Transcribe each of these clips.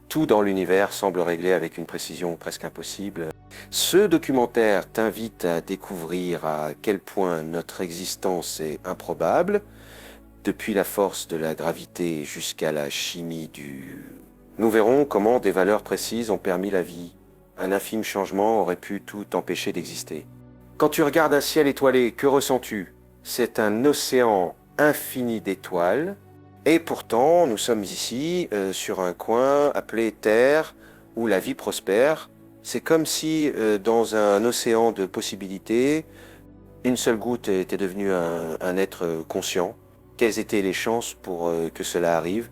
Tout dans l'univers semble réglé avec une précision presque impossible. Ce documentaire t'invite à découvrir à quel point notre existence est improbable, depuis la force de la gravité jusqu'à la chimie du... Nous verrons comment des valeurs précises ont permis la vie. Un infime changement aurait pu tout empêcher d'exister. Quand tu regardes un ciel étoilé, que ressens-tu? C'est un océan infini d'étoiles. Et pourtant, nous sommes ici, sur un coin appelé Terre, où la vie prospère. C'est comme si, dans un océan de possibilités, une seule goutte était devenue un être conscient. Quelles étaient les chances pour que cela arrive?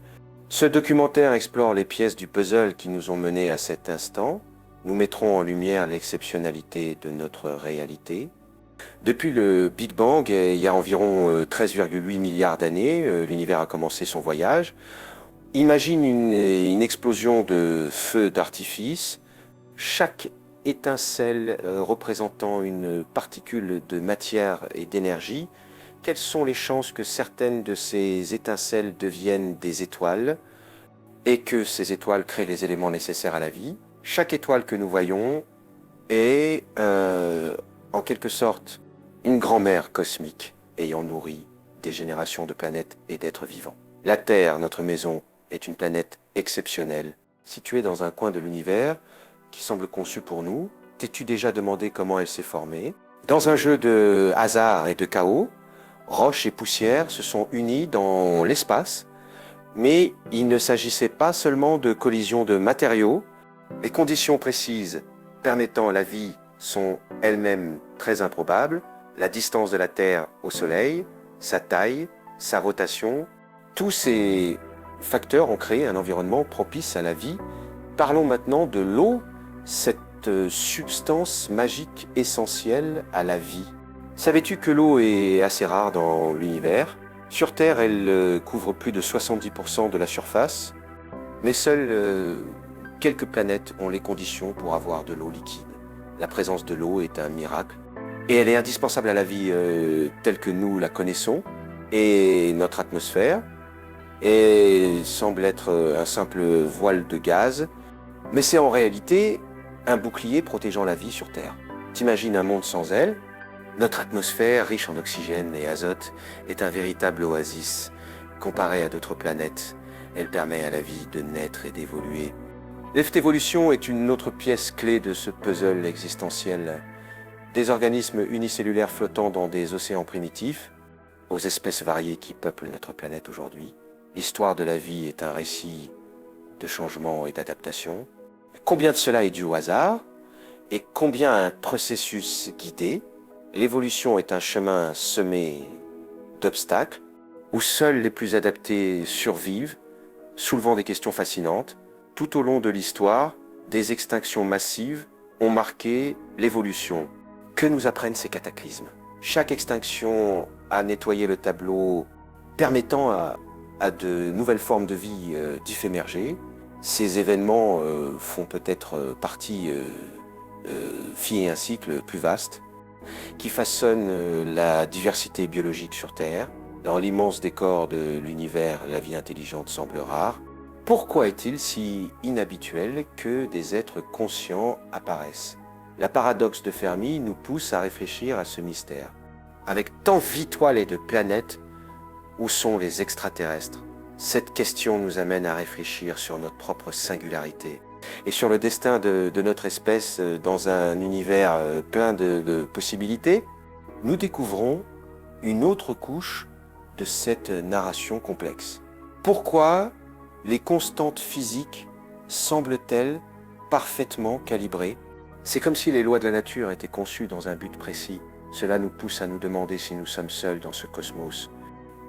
Ce documentaire explore les pièces du puzzle qui nous ont menés à cet instant. Nous mettrons en lumière l'exceptionnalité de notre réalité. Depuis le Big Bang, il y a environ 13,8 milliards d'années, l'univers a commencé son voyage. Imagine une explosion de feux d'artifice. Chaque étincelle représentant une particule de matière et d'énergie. Quelles sont les chances que certaines de ces étincelles deviennent des étoiles et que ces étoiles créent les éléments nécessaires à la vie? Chaque étoile que nous voyons est, en quelque sorte, une grand-mère cosmique ayant nourri des générations de planètes et d'êtres vivants. La Terre, notre maison, est une planète exceptionnelle, située dans un coin de l'univers qui semble conçu pour nous. T'es-tu déjà demandé comment elle s'est formée? Dans un jeu de hasard et de chaos, roches et poussières se sont unies dans l'espace, mais il ne s'agissait pas seulement de collisions de matériaux. Les conditions précises permettant la vie sont elles-mêmes très improbables. La distance de la Terre au Soleil, sa taille, sa rotation, tous ces facteurs ont créé un environnement propice à la vie. Parlons maintenant de l'eau, cette substance magique essentielle à la vie. Savais-tu que l'eau est assez rare dans l'univers? Sur Terre, elle couvre plus de 70% de la surface, mais seules quelques planètes ont les conditions pour avoir de l'eau liquide. La présence de l'eau est un miracle, et elle est indispensable à la vie telle que nous la connaissons, et notre atmosphère, et semble être un simple voile de gaz, mais c'est en réalité un bouclier protégeant la vie sur Terre. T'imagines un monde sans elle? Notre atmosphère, riche en oxygène et azote, est un véritable oasis. Comparée à d'autres planètes, elle permet à la vie de naître et d'évoluer. Cette évolution est une autre pièce clé de ce puzzle existentiel. Des organismes unicellulaires flottant dans des océans primitifs, aux espèces variées qui peuplent notre planète aujourd'hui. L'histoire de la vie est un récit de changement et d'adaptation. Combien de cela est dû au hasard et combien à un processus guidé? L'évolution est un chemin semé d'obstacles où seuls les plus adaptés survivent, soulevant des questions fascinantes. Tout au long de l'histoire, des extinctions massives ont marqué l'évolution. Que nous apprennent ces cataclysmes? Chaque extinction a nettoyé le tableau, permettant à de nouvelles formes de vie d'y émerger. Ces événements font peut-être partie, fit un cycle plus vaste, qui façonne la diversité biologique sur Terre. Dans l'immense décor de l'univers, la vie intelligente semble rare. Pourquoi est-il si inhabituel que des êtres conscients apparaissent? La paradoxe de Fermi nous pousse à réfléchir à ce mystère. Avec tant d'étoiles et de planètes, où sont les extraterrestres? Cette question nous amène à réfléchir sur notre propre singularité et sur le destin de notre espèce dans un univers plein de possibilités. Nous découvrons une autre couche de cette narration complexe. Pourquoi les constantes physiques semblent-elles parfaitement calibrées? C'est comme si les lois de la nature étaient conçues dans un but précis. Cela nous pousse à nous demander si nous sommes seuls dans ce cosmos.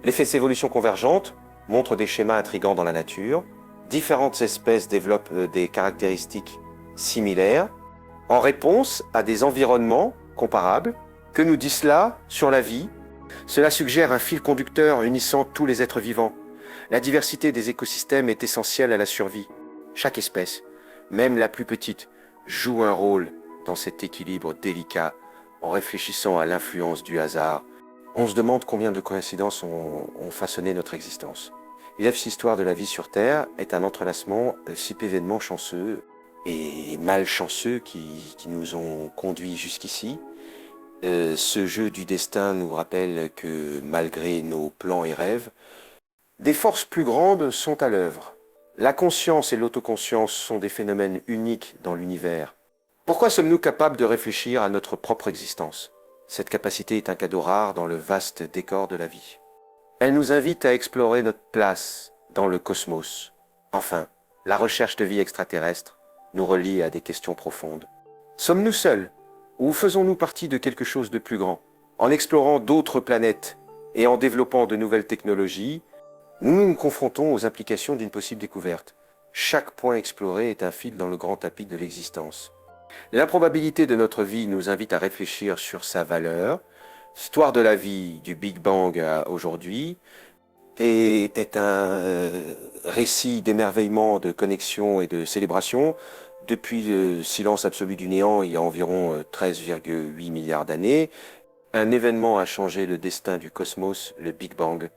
L'effet d'évolution convergente montre des schémas intrigants dans la nature. Différentes espèces développent des caractéristiques similaires en réponse à des environnements comparables. Que nous dit cela sur la vie? Cela suggère un fil conducteur unissant tous les êtres vivants. La diversité des écosystèmes est essentielle à la survie. Chaque espèce, même la plus petite, joue un rôle dans cet équilibre délicat. En réfléchissant à l'influence du hasard, on se demande combien de coïncidences ont façonné notre existence. L'histoire de la vie sur Terre est un entrelacement de 6 événements chanceux et malchanceux qui nous ont conduits jusqu'ici. Ce jeu du destin nous rappelle que malgré nos plans et rêves, des forces plus grandes sont à l'œuvre. La conscience et l'autoconscience sont des phénomènes uniques dans l'univers. Pourquoi sommes-nous capables de réfléchir à notre propre existence? Cette capacité est un cadeau rare dans le vaste décor de la vie. Elle nous invite à explorer notre place dans le cosmos. Enfin, la recherche de vie extraterrestre nous relie à des questions profondes. Sommes-nous seuls ou faisons-nous partie de quelque chose de plus grand? En explorant d'autres planètes et en développant de nouvelles technologies, nous nous confrontons aux implications d'une possible découverte. Chaque point exploré est un fil dans le grand tapis de l'existence. L'improbabilité de notre vie nous invite à réfléchir sur sa valeur. L'histoire de la vie du Big Bang à aujourd'hui est un récit d'émerveillement, de connexion et de célébration. Depuis le silence absolu du néant, il y a environ 13,8 milliards d'années, un événement a changé le destin du cosmos, le Big Bang.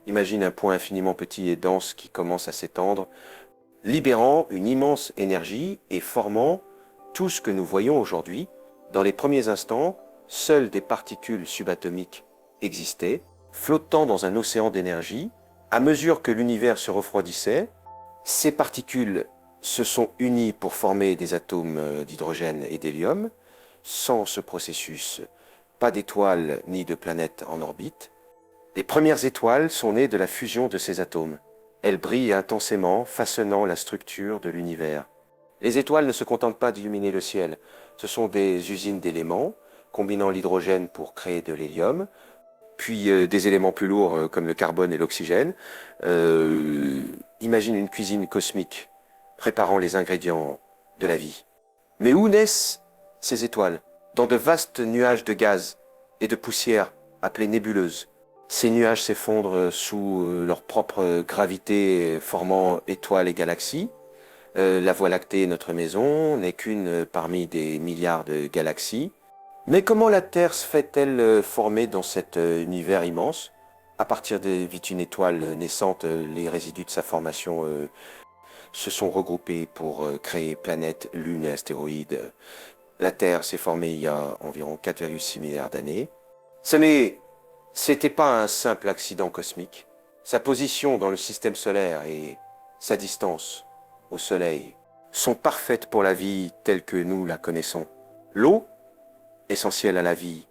Imagine un point infiniment petit et dense qui commence à s'étendre, libérant une immense énergie et formant tout ce que nous voyons aujourd'hui. Dans les premiers instants, seules des particules subatomiques existaient, flottant dans un océan d'énergie. À mesure que l'univers se refroidissait, ces particules se sont unies pour former des atomes d'hydrogène et d'hélium. Sans ce processus, pas d'étoiles ni de planètes en orbite. Les premières étoiles sont nées de la fusion de ces atomes. Elles brillent intensément, façonnant la structure de l'univers. Les étoiles ne se contentent pas d'illuminer le ciel. Ce sont des usines d'éléments, combinant l'hydrogène pour créer de l'hélium, puis des éléments plus lourds comme le carbone et l'oxygène. Imagine une cuisine cosmique, préparant les ingrédients de la vie. Mais où naissent ces étoiles? Dans de vastes nuages de gaz et de poussière appelés nébuleuses. Ces nuages s'effondrent sous leur propre gravité, formant étoiles et galaxies. La Voie lactée, notre maison, n'est qu'une parmi des milliards de galaxies. Mais comment la Terre se fait-elle former dans cet univers immense? À partir d'une étoile naissante, les résidus de sa formation se sont regroupés pour créer planètes, lunes et astéroïdes. La Terre s'est formée il y a environ 4,6 milliards d'années. C'était pas un simple accident cosmique. Sa position dans le système solaire et sa distance au Soleil sont parfaites pour la vie telle que nous la connaissons. L'eau, essentielle à la vie,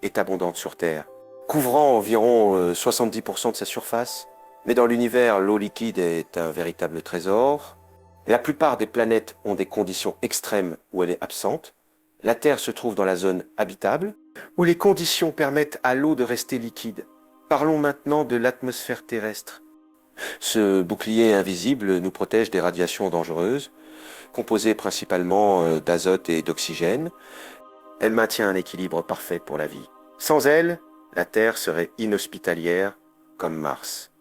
est abondante sur Terre, couvrant environ 70% de sa surface. Mais dans l'univers, l'eau liquide est un véritable trésor. La plupart des planètes ont des conditions extrêmes où elle est absente. La Terre se trouve dans la zone habitable, où les conditions permettent à l'eau de rester liquide. Parlons maintenant de l'atmosphère terrestre. Ce bouclier invisible nous protège des radiations dangereuses, composées principalement d'azote et d'oxygène. Elle maintient un équilibre parfait pour la vie. Sans elle, la Terre serait inhospitalière comme Mars.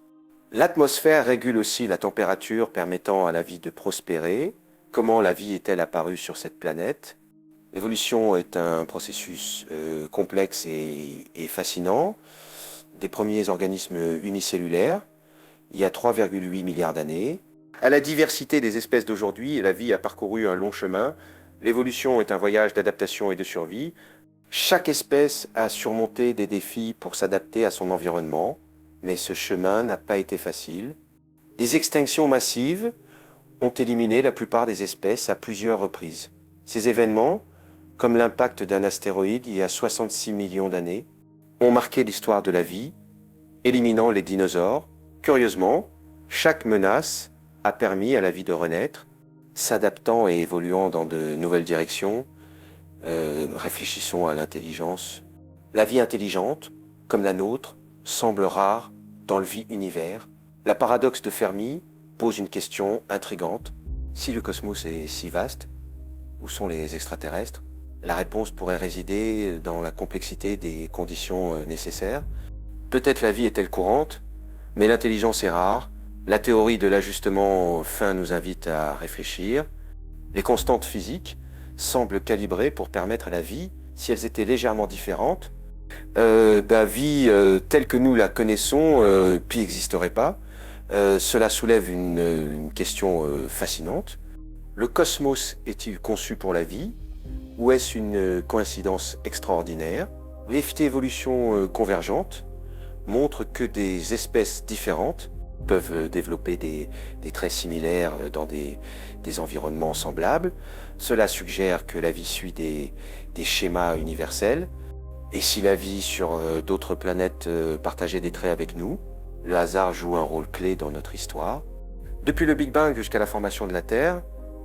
L'atmosphère régule aussi la température permettant à la vie de prospérer. Comment la vie est-elle apparue sur cette planète? L'évolution est un processus complexe et fascinant. Des premiers organismes unicellulaires, il y a 3,8 milliards d'années. À la diversité des espèces d'aujourd'hui, la vie a parcouru un long chemin. L'évolution est un voyage d'adaptation et de survie. Chaque espèce a surmonté des défis pour s'adapter à son environnement, mais ce chemin n'a pas été facile. Des extinctions massives ont éliminé la plupart des espèces à plusieurs reprises. Ces événements, comme l'impact d'un astéroïde il y a 66 millions d'années, ont marqué l'histoire de la vie, éliminant les dinosaures. Curieusement, chaque menace a permis à la vie de renaître, s'adaptant et évoluant dans de nouvelles directions. Réfléchissons à l'intelligence. La vie intelligente, comme la nôtre, semble rare dans le vie-univers. La paradoxe de Fermi pose une question intrigante. Si le cosmos est si vaste, où sont les extraterrestres? La réponse pourrait résider dans la complexité des conditions nécessaires. Peut-être la vie est-elle courante, mais l'intelligence est rare. La théorie de l'ajustement fin nous invite à réfléchir. Les constantes physiques semblent calibrées pour permettre à la vie, si elles étaient légèrement différentes, la vie telle que nous la connaissons puis n'existerait pas. Cela soulève une question fascinante. Le cosmos est-il conçu pour la vie ou est-ce une coïncidence extraordinaire? L'effet d'évolution convergente montre que des espèces différentes peuvent développer des traits similaires dans des environnements semblables. Cela suggère que la vie suit des schémas universels. Et si la vie sur d'autres planètes partageait des traits avec nous, le hasard joue un rôle clé dans notre histoire. Depuis le Big Bang jusqu'à la formation de la Terre,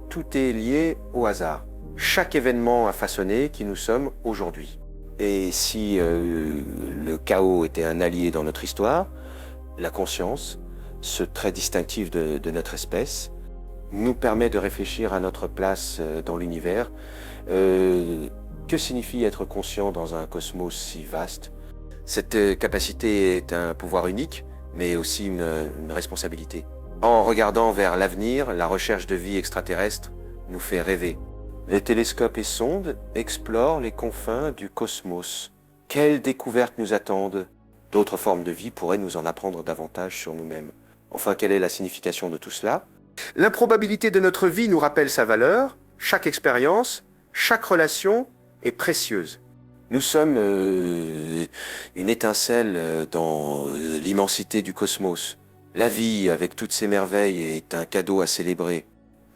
tout est lié au hasard. Chaque événement a façonné qui nous sommes aujourd'hui. Et si le chaos était un allié dans notre histoire, la conscience, ce trait distinctif de notre espèce, nous permet de réfléchir à notre place dans l'univers. Que signifie être conscient dans un cosmos si vaste? Cette capacité est un pouvoir unique, mais aussi une responsabilité. En regardant vers l'avenir, la recherche de vie extraterrestre nous fait rêver. Les télescopes et sondes explorent les confins du cosmos. Quelles découvertes nous attendent? D'autres formes de vie pourraient nous en apprendre davantage sur nous-mêmes. Enfin, quelle est la signification de tout cela? L'improbabilité de notre vie nous rappelle sa valeur. Chaque expérience, chaque relation est précieuse. Nous sommes une étincelle dans l'immensité du cosmos. La vie, avec toutes ses merveilles, est un cadeau à célébrer.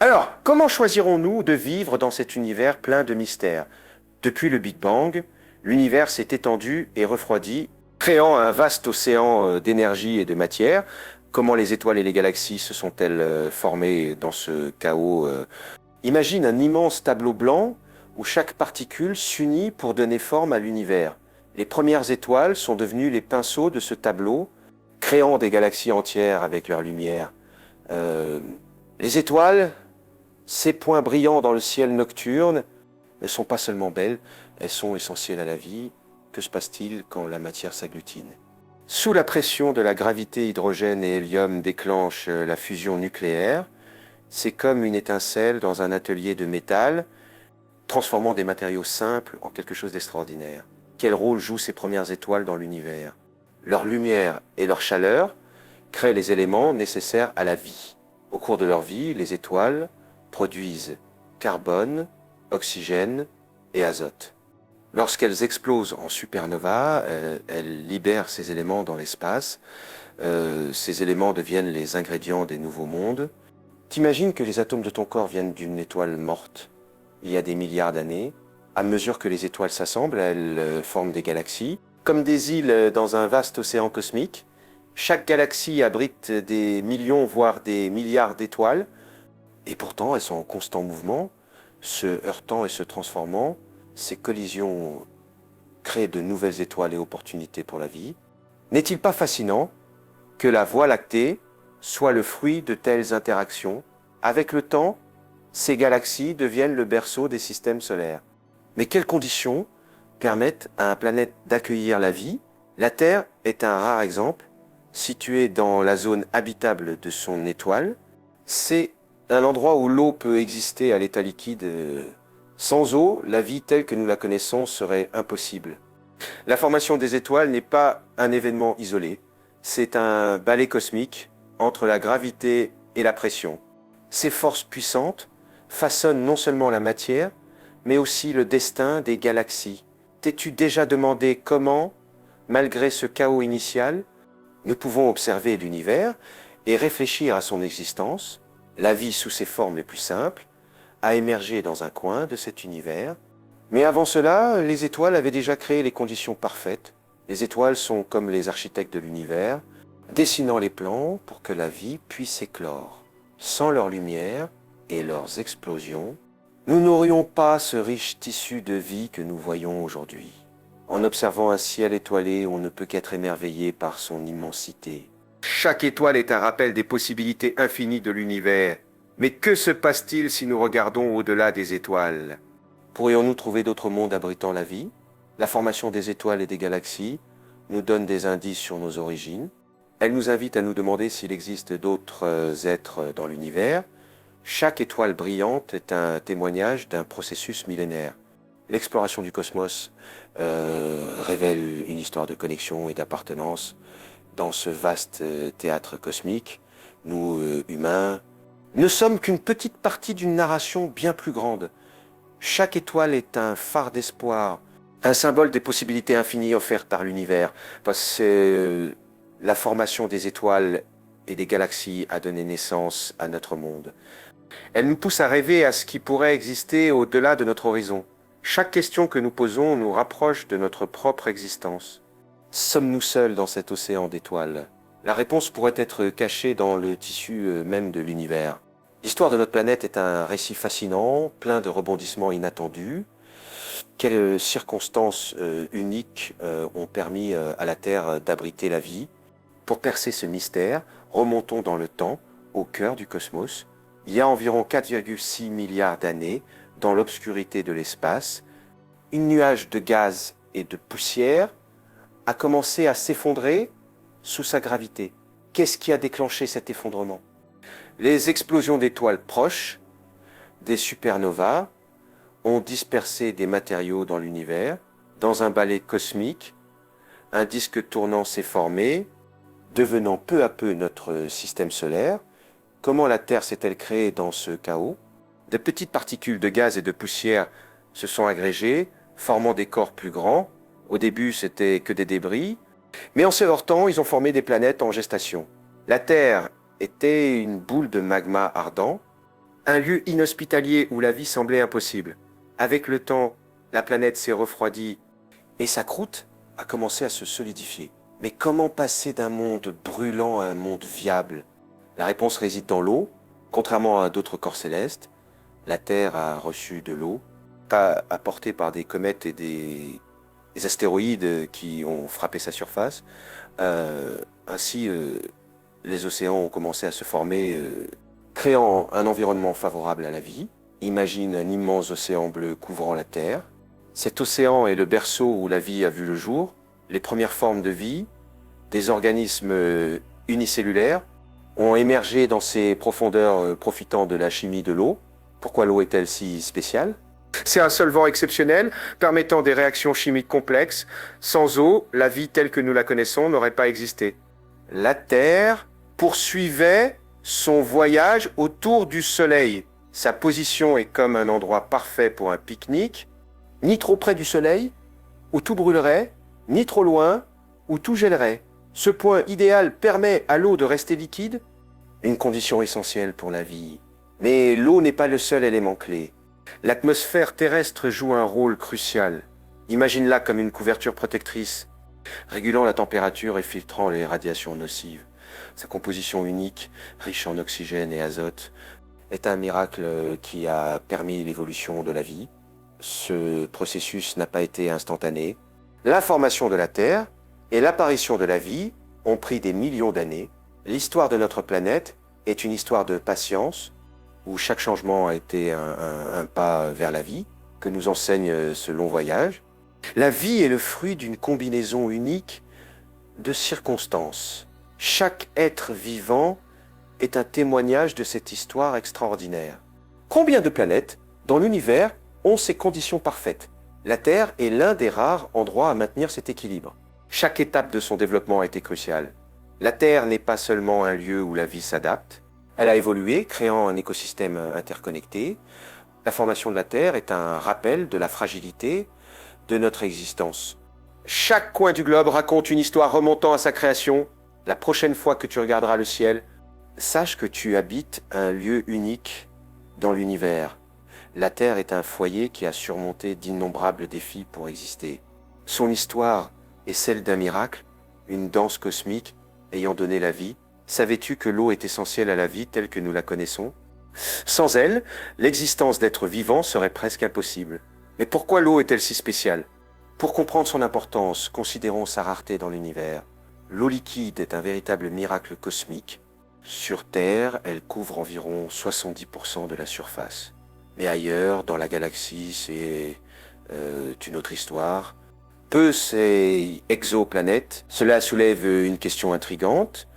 Alors, comment choisirons-nous de vivre dans cet univers plein de mystères? Depuis le Big Bang, l'univers s'est étendu et refroidi, créant un vaste océan d'énergie et de matière. Comment les étoiles et les galaxies se sont-elles formées dans ce chaos? Imagine un immense tableau blanc où chaque particule s'unit pour donner forme à l'univers. Les premières étoiles sont devenues les pinceaux de ce tableau, créant des galaxies entières avec leur lumière. Les étoiles, ces points brillants dans le ciel nocturne, ne sont pas seulement belles, elles sont essentielles à la vie. Que se passe-t-il quand la matière s'agglutine? Sous la pression de la gravité, hydrogène et hélium déclenchent la fusion nucléaire. C'est comme une étincelle dans un atelier de métal, transformant des matériaux simples en quelque chose d'extraordinaire. Quel rôle jouent ces premières étoiles dans l'univers? Leur lumière et leur chaleur créent les éléments nécessaires à la vie. Au cours de leur vie, les étoiles produisent carbone, oxygène et azote. Lorsqu'elles explosent en supernova, elles libèrent ces éléments dans l'espace. Ces éléments deviennent les ingrédients des nouveaux mondes. T'imagines que les atomes de ton corps viennent d'une étoile morte il y a des milliards d'années. À mesure que les étoiles s'assemblent, elles forment des galaxies. Comme des îles dans un vaste océan cosmique, chaque galaxie abrite des millions, voire des milliards d'étoiles. Et pourtant, elles sont en constant mouvement, se heurtant et se transformant. Ces collisions créent de nouvelles étoiles et opportunités pour la vie. N'est-il pas fascinant que la Voie lactée soit le fruit de telles interactions? Avec le temps, ces galaxies deviennent le berceau des systèmes solaires. Mais quelles conditions permettent à une planète d'accueillir la vie? La Terre est un rare exemple. Située dans la zone habitable de son étoile, c'est un endroit où l'eau peut exister à l'état liquide. Sans eau, la vie telle que nous la connaissons serait impossible. La formation des étoiles n'est pas un événement isolé. C'est un ballet cosmique entre la gravité et la pression. Ces forces puissantes façonnent non seulement la matière, mais aussi le destin des galaxies. T'es-tu déjà demandé comment, malgré ce chaos initial, nous pouvons observer l'univers et réfléchir à son existence? La vie sous ses formes les plus simples a émergé dans un coin de cet univers. Mais avant cela, les étoiles avaient déjà créé les conditions parfaites. Les étoiles sont comme les architectes de l'univers, dessinant les plans pour que la vie puisse éclore. Sans leur lumière et leurs explosions, nous n'aurions pas ce riche tissu de vie que nous voyons aujourd'hui. En observant un ciel étoilé, on ne peut qu'être émerveillé par son immensité. Chaque étoile est un rappel des possibilités infinies de l'univers. Mais que se passe-t-il si nous regardons au-delà des étoiles? Pourrions-nous trouver d'autres mondes abritant la vie? La formation des étoiles et des galaxies nous donne des indices sur nos origines. Elle nous invite à nous demander s'il existe d'autres êtres dans l'univers. Chaque étoile brillante est un témoignage d'un processus millénaire. L'exploration du cosmos révèle une histoire de connexion et d'appartenance dans ce vaste théâtre cosmique. nous humains, ne sommes qu'une petite partie d'une narration bien plus grande. Chaque étoile est un phare d'espoir, un symbole des possibilités infinies offertes par l'univers. Parce que la formation des étoiles et des galaxies a donné naissance à notre monde. Elle nous pousse à rêver à ce qui pourrait exister au-delà de notre horizon. Chaque question que nous posons nous rapproche de notre propre existence. Sommes-nous seuls dans cet océan d'étoiles? La réponse pourrait être cachée dans le tissu même de l'univers. L'histoire de notre planète est un récit fascinant, plein de rebondissements inattendus. Quelles circonstances uniques ont permis à la Terre d'abriter la vie? Pour percer ce mystère, remontons dans le temps, au cœur du cosmos. Il y a environ 4,6 milliards d'années, dans l'obscurité de l'espace, un nuage de gaz et de poussière a commencé à s'effondrer sous sa gravité. Qu'est-ce qui a déclenché cet effondrement? Les explosions d'étoiles proches, des supernovas, ont dispersé des matériaux dans l'univers. Dans un balai cosmique, un disque tournant s'est formé, devenant peu à peu notre système solaire. Comment la Terre s'est-elle créée dans ce chaos? De petites particules de gaz et de poussière se sont agrégées, formant des corps plus grands. Au début, c'était que des débris, mais en se heurtant, ils ont formé des planètes en gestation. La Terre était une boule de magma ardent, un lieu inhospitalier où la vie semblait impossible. Avec le temps, la planète s'est refroidie et sa croûte a commencé à se solidifier. Mais comment passer d'un monde brûlant à un monde viable? La réponse réside dans l'eau. Contrairement à d'autres corps célestes, la Terre a reçu de l'eau, pas apportée par des comètes et des astéroïdes qui ont frappé sa surface. Ainsi, les océans ont commencé à se former, créant un environnement favorable à la vie. Imagine un immense océan bleu couvrant la Terre. Cet océan est le berceau où la vie a vu le jour. Les premières formes de vie, des organismes unicellulaires, ont émergé dans ces profondeurs profitant de la chimie de l'eau. Pourquoi l'eau est-elle si spéciale? C'est un solvant exceptionnel, permettant des réactions chimiques complexes. Sans eau, la vie telle que nous la connaissons n'aurait pas existé. La Terre poursuivait son voyage autour du Soleil. Sa position est comme un endroit parfait pour un pique-nique, ni trop près du Soleil, où tout brûlerait, ni trop loin, où tout gèlerait. Ce point idéal permet à l'eau de rester liquide, une condition essentielle pour la vie. Mais l'eau n'est pas le seul élément clé. L'atmosphère terrestre joue un rôle crucial. Imagine-la comme une couverture protectrice, régulant la température et filtrant les radiations nocives. Sa composition unique, riche en oxygène et azote, est un miracle qui a permis l'évolution de la vie. Ce processus n'a pas été instantané. La formation de la Terre et l'apparition de la vie ont pris des millions d'années. L'histoire de notre planète est une histoire de patience, où chaque changement a été un pas vers la vie, que nous enseigne ce long voyage. La vie est le fruit d'une combinaison unique de circonstances. Chaque être vivant est un témoignage de cette histoire extraordinaire. Combien de planètes dans l'univers ont ces conditions parfaites? La Terre est l'un des rares endroits à maintenir cet équilibre. Chaque étape de son développement a été cruciale. La Terre n'est pas seulement un lieu où la vie s'adapte. Elle a évolué, créant un écosystème interconnecté. La formation de la Terre est un rappel de la fragilité de notre existence. Chaque coin du globe raconte une histoire remontant à sa création. La prochaine fois que tu regarderas le ciel, sache que tu habites un lieu unique dans l'univers. La Terre est un foyer qui a surmonté d'innombrables défis pour exister. Son histoire est celle d'un miracle, une danse cosmique ayant donné la vie. Savais-tu que l'eau est essentielle à la vie telle que nous la connaissons? Sans elle, l'existence d'êtres vivants serait presque impossible. Mais pourquoi l'eau est-elle si spéciale? Pour comprendre son importance, considérons sa rareté dans l'univers. L'eau liquide est un véritable miracle cosmique. Sur Terre, elle couvre environ 70% de la surface. Mais ailleurs, dans la galaxie, c'est une autre histoire. Peu ces exoplanètes, cela soulève une question intrigante.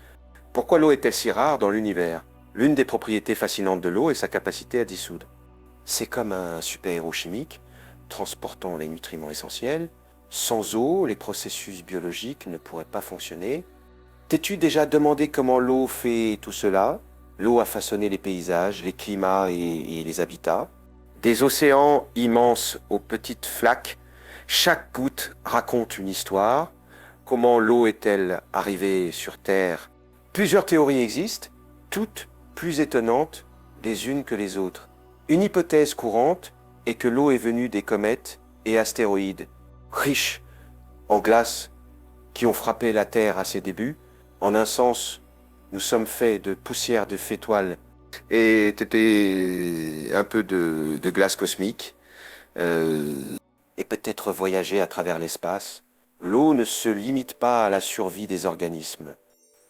Pourquoi l'eau est-elle si rare dans l'univers? L'une des propriétés fascinantes de l'eau est sa capacité à dissoudre. C'est comme un super-héros chimique, transportant les nutriments essentiels. Sans eau, les processus biologiques ne pourraient pas fonctionner. T'es-tu déjà demandé comment l'eau fait tout cela? L'eau a façonné les paysages, les climats et les habitats. Des océans immenses aux petites flaques, chaque goutte raconte une histoire. Comment l'eau est-elle arrivée sur Terre? Plusieurs théories existent, toutes plus étonnantes les unes que les autres. Une hypothèse courante est que l'eau est venue des comètes et astéroïdes, riches en glace, qui ont frappé la Terre à ses débuts. En un sens, nous sommes faits de poussière de fétoiles et t'étais un peu de glace cosmique, euh, et peut-être voyager à travers l'espace. L'eau ne se limite pas à la survie des organismes.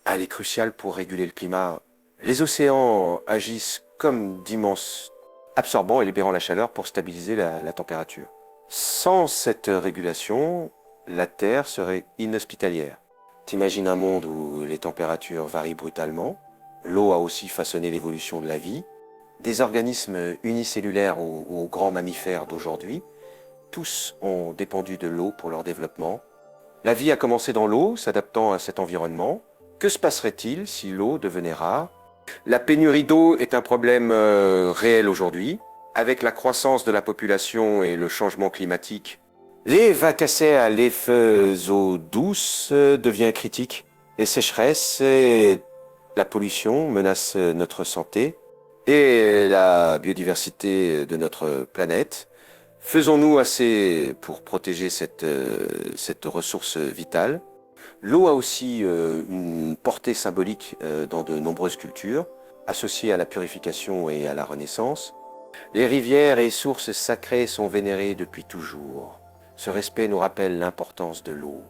Elle est cruciale pour réguler le climat. Les océans agissent comme d'immenses absorbants et libérant la chaleur pour stabiliser la température. Sans cette régulation, la Terre serait inhospitalière. T'imagines un monde où les températures varient brutalement. L'eau a aussi façonné l'évolution de la vie. Des organismes unicellulaires aux grands mammifères d'aujourd'hui, tous ont dépendu de l'eau pour leur développement. La vie a commencé dans l'eau, s'adaptant à cet environnement. Que se passerait-il si l'eau devenait rare? La pénurie d'eau est un problème réel aujourd'hui. Avec la croissance de la population et le changement climatique, les vaccès à l'effet eau douce devient critique. Les sécheresses et la pollution menacent notre santé et la biodiversité de notre planète. Faisons-nous assez pour protéger cette ressource vitale? L'eau a aussi une portée symbolique dans de nombreuses cultures, associée à la purification et à la renaissance. Les rivières et sources sacrées sont vénérées depuis toujours. Ce respect nous rappelle l'importance de l'eau.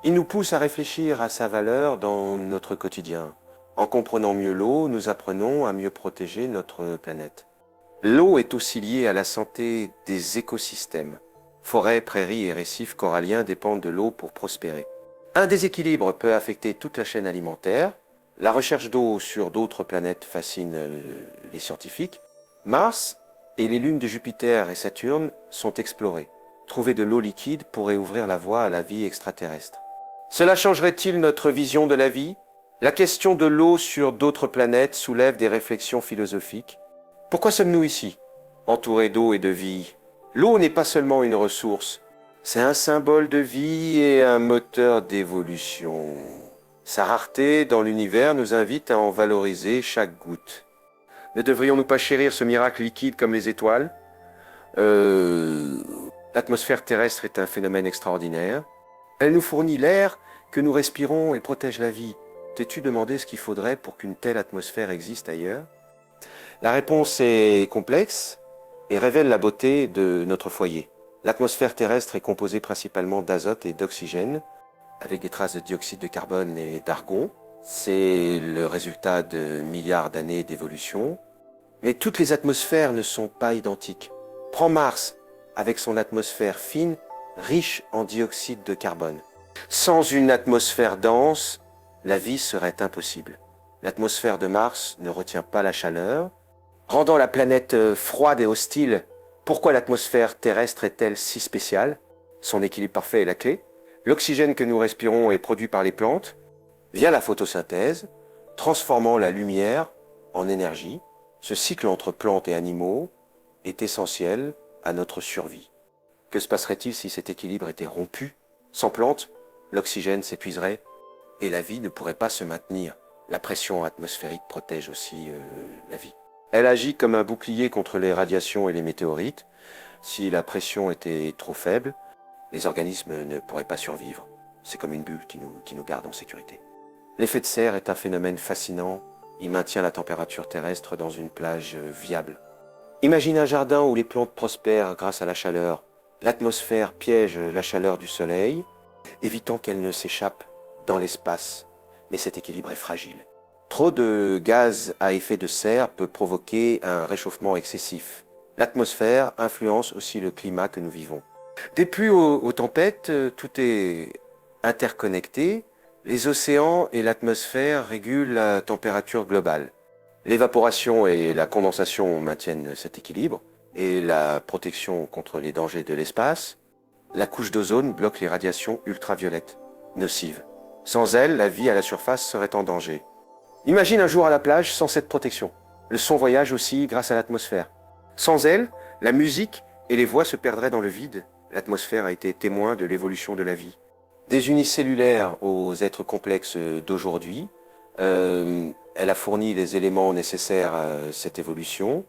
Il nous pousse à réfléchir à sa valeur dans notre quotidien. En comprenant mieux l'eau, nous apprenons à mieux protéger notre planète. L'eau est aussi liée à la santé des écosystèmes. Forêts, prairies et récifs coralliens dépendent de l'eau pour prospérer. Un déséquilibre peut affecter toute la chaîne alimentaire. La recherche d'eau sur d'autres planètes fascine les scientifiques. Mars et les lunes de Jupiter et Saturne sont explorées. Trouver de l'eau liquide pourrait ouvrir la voie à la vie extraterrestre. Cela changerait-il notre vision de la vie? La question de l'eau sur d'autres planètes soulève des réflexions philosophiques. Pourquoi sommes-nous ici, entourés d'eau et de vie? L'eau n'est pas seulement une ressource, c'est un symbole de vie et un moteur d'évolution. Sa rareté dans l'univers nous invite à en valoriser chaque goutte. Ne devrions-nous pas chérir ce miracle liquide comme les étoiles? L'atmosphère terrestre est un phénomène extraordinaire. Elle nous fournit l'air que nous respirons et protège la vie. T'es-tu demandé ce qu'il faudrait pour qu'une telle atmosphère existe ailleurs? La réponse est complexe et révèle la beauté de notre foyer. L'atmosphère terrestre est composée principalement d'azote et d'oxygène, avec des traces de dioxyde de carbone et d'argon. C'est le résultat de milliards d'années d'évolution. Mais toutes les atmosphères ne sont pas identiques. Prends Mars, avec son atmosphère fine, riche en dioxyde de carbone. Sans une atmosphère dense, la vie serait impossible. L'atmosphère de Mars ne retient pas la chaleur, rendant la planète froide et hostile. Pourquoi l'atmosphère terrestre est-elle si spéciale? Son équilibre parfait est la clé. L'oxygène que nous respirons est produit par les plantes, via la photosynthèse, transformant la lumière en énergie. Ce cycle entre plantes et animaux est essentiel à notre survie. Que se passerait-il si cet équilibre était rompu? Sans plantes, l'oxygène s'épuiserait et la vie ne pourrait pas se maintenir. La pression atmosphérique protège aussi la vie. Elle agit comme un bouclier contre les radiations et les météorites. Si la pression était trop faible, les organismes ne pourraient pas survivre. C'est comme une bulle qui nous garde en sécurité. L'effet de serre est un phénomène fascinant. Il maintient la température terrestre dans une plage viable. Imagine un jardin où les plantes prospèrent grâce à la chaleur. L'atmosphère piège la chaleur du soleil, évitant qu'elle ne s'échappe dans l'espace. Mais cet équilibre est fragile. Trop de gaz à effet de serre peut provoquer un réchauffement excessif. L'atmosphère influence aussi le climat que nous vivons. Des pluies aux tempêtes, tout est interconnecté. Les océans et l'atmosphère régulent la température globale. L'évaporation et la condensation maintiennent cet équilibre et la protection contre les dangers de l'espace. La couche d'ozone bloque les radiations ultraviolettes, nocives. Sans elle, la vie à la surface serait en danger. Imagine un jour à la plage sans cette protection. Le son voyage aussi grâce à l'atmosphère. Sans elle, la musique et les voix se perdraient dans le vide. L'atmosphère a été témoin de l'évolution de la vie. Des unicellulaires aux êtres complexes d'aujourd'hui, elle a fourni les éléments nécessaires à cette évolution.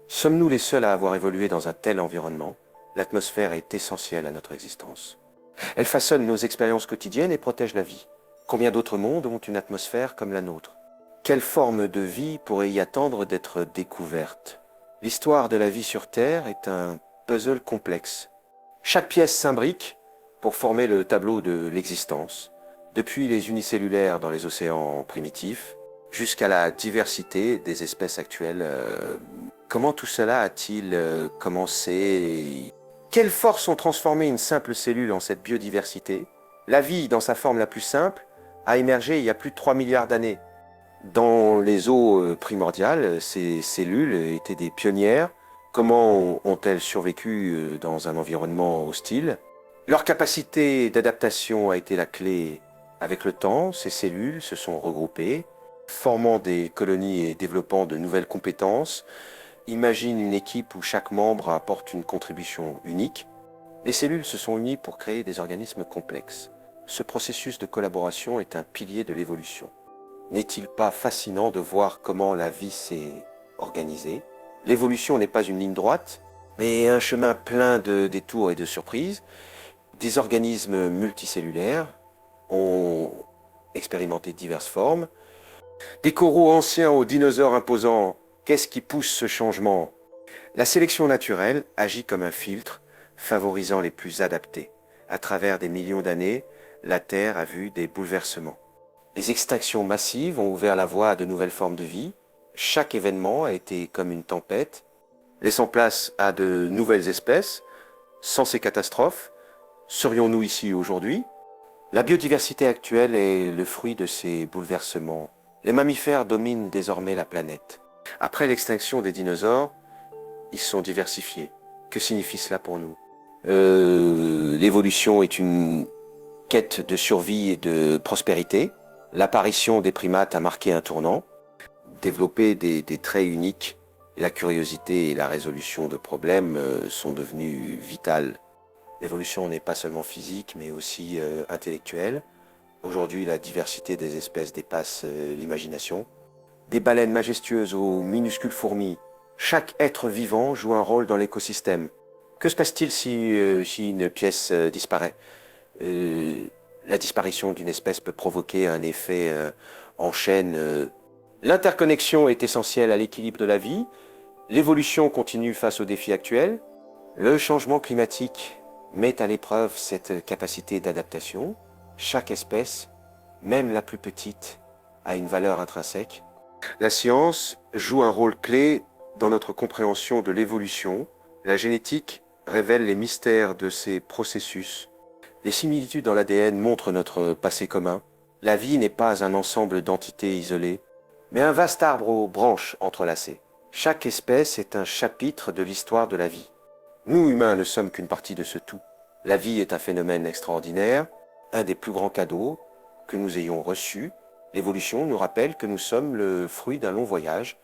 Sommes-nous les seuls à avoir évolué dans un tel environnement? L'atmosphère est essentielle à notre existence. Elle façonne nos expériences quotidiennes et protège la vie. Combien d'autres mondes ont une atmosphère comme la nôtre? Quelle forme de vie pourrait y attendre d'être découverte? L'histoire de la vie sur Terre est un puzzle complexe. Chaque pièce s'imbrique pour former le tableau de l'existence, depuis les unicellulaires dans les océans primitifs jusqu'à la diversité des espèces actuelles. Comment tout cela a-t-il commencé? Quelles forces ont transformé une simple cellule en cette biodiversité? La vie, dans sa forme la plus simple, a émergé il y a plus de 3 milliards d'années. Dans les eaux primordiales, ces cellules étaient des pionnières. Comment ont-elles survécu dans un environnement hostile? Leur capacité d'adaptation a été la clé. Avec le temps, ces cellules se sont regroupées, formant des colonies et développant de nouvelles compétences. Imagine une équipe où chaque membre apporte une contribution unique. Les cellules se sont unies pour créer des organismes complexes. Ce processus de collaboration est un pilier de l'évolution. N'est-il pas fascinant de voir comment la vie s'est organisée? L'évolution n'est pas une ligne droite, mais un chemin plein de détours et de surprises. Des organismes multicellulaires ont expérimenté diverses formes. Des coraux anciens aux dinosaures imposants. Qu'est-ce qui pousse ce changement? La sélection naturelle agit comme un filtre, favorisant les plus adaptés. À travers des millions d'années, la Terre a vu des bouleversements. Les extinctions massives ont ouvert la voie à de nouvelles formes de vie. Chaque événement a été comme une tempête, laissant place à de nouvelles espèces. Sans ces catastrophes, serions-nous ici aujourd'hui? La biodiversité actuelle est le fruit de ces bouleversements. Les mammifères dominent désormais la planète. Après l'extinction des dinosaures, ils sont diversifiés. Que signifie cela pour nous? L'évolution est une quête de survie et de prospérité. L'apparition des primates a marqué un tournant. Développer des traits uniques, la curiosité et la résolution de problèmes sont devenus vitales. L'évolution n'est pas seulement physique, mais aussi intellectuelle. Aujourd'hui, la diversité des espèces dépasse l'imagination. Des baleines majestueuses aux minuscules fourmis. Chaque être vivant joue un rôle dans l'écosystème. Que se passe-t-il si une pièce disparaît? La disparition d'une espèce peut provoquer un effet en chaîne. L'interconnexion est essentielle à l'équilibre de la vie. L'évolution continue face aux défis actuels. Le changement climatique met à l'épreuve cette capacité d'adaptation. Chaque espèce, même la plus petite, a une valeur intrinsèque. La science joue un rôle clé dans notre compréhension de l'évolution. La génétique révèle les mystères de ces processus. Les similitudes dans l'ADN montrent notre passé commun. La vie n'est pas un ensemble d'entités isolées, mais un vaste arbre aux branches entrelacées. Chaque espèce est un chapitre de l'histoire de la vie. Nous, humains, ne sommes qu'une partie de ce tout. La vie est un phénomène extraordinaire, un des plus grands cadeaux que nous ayons reçus. L'évolution nous rappelle que nous sommes le fruit d'un long voyage.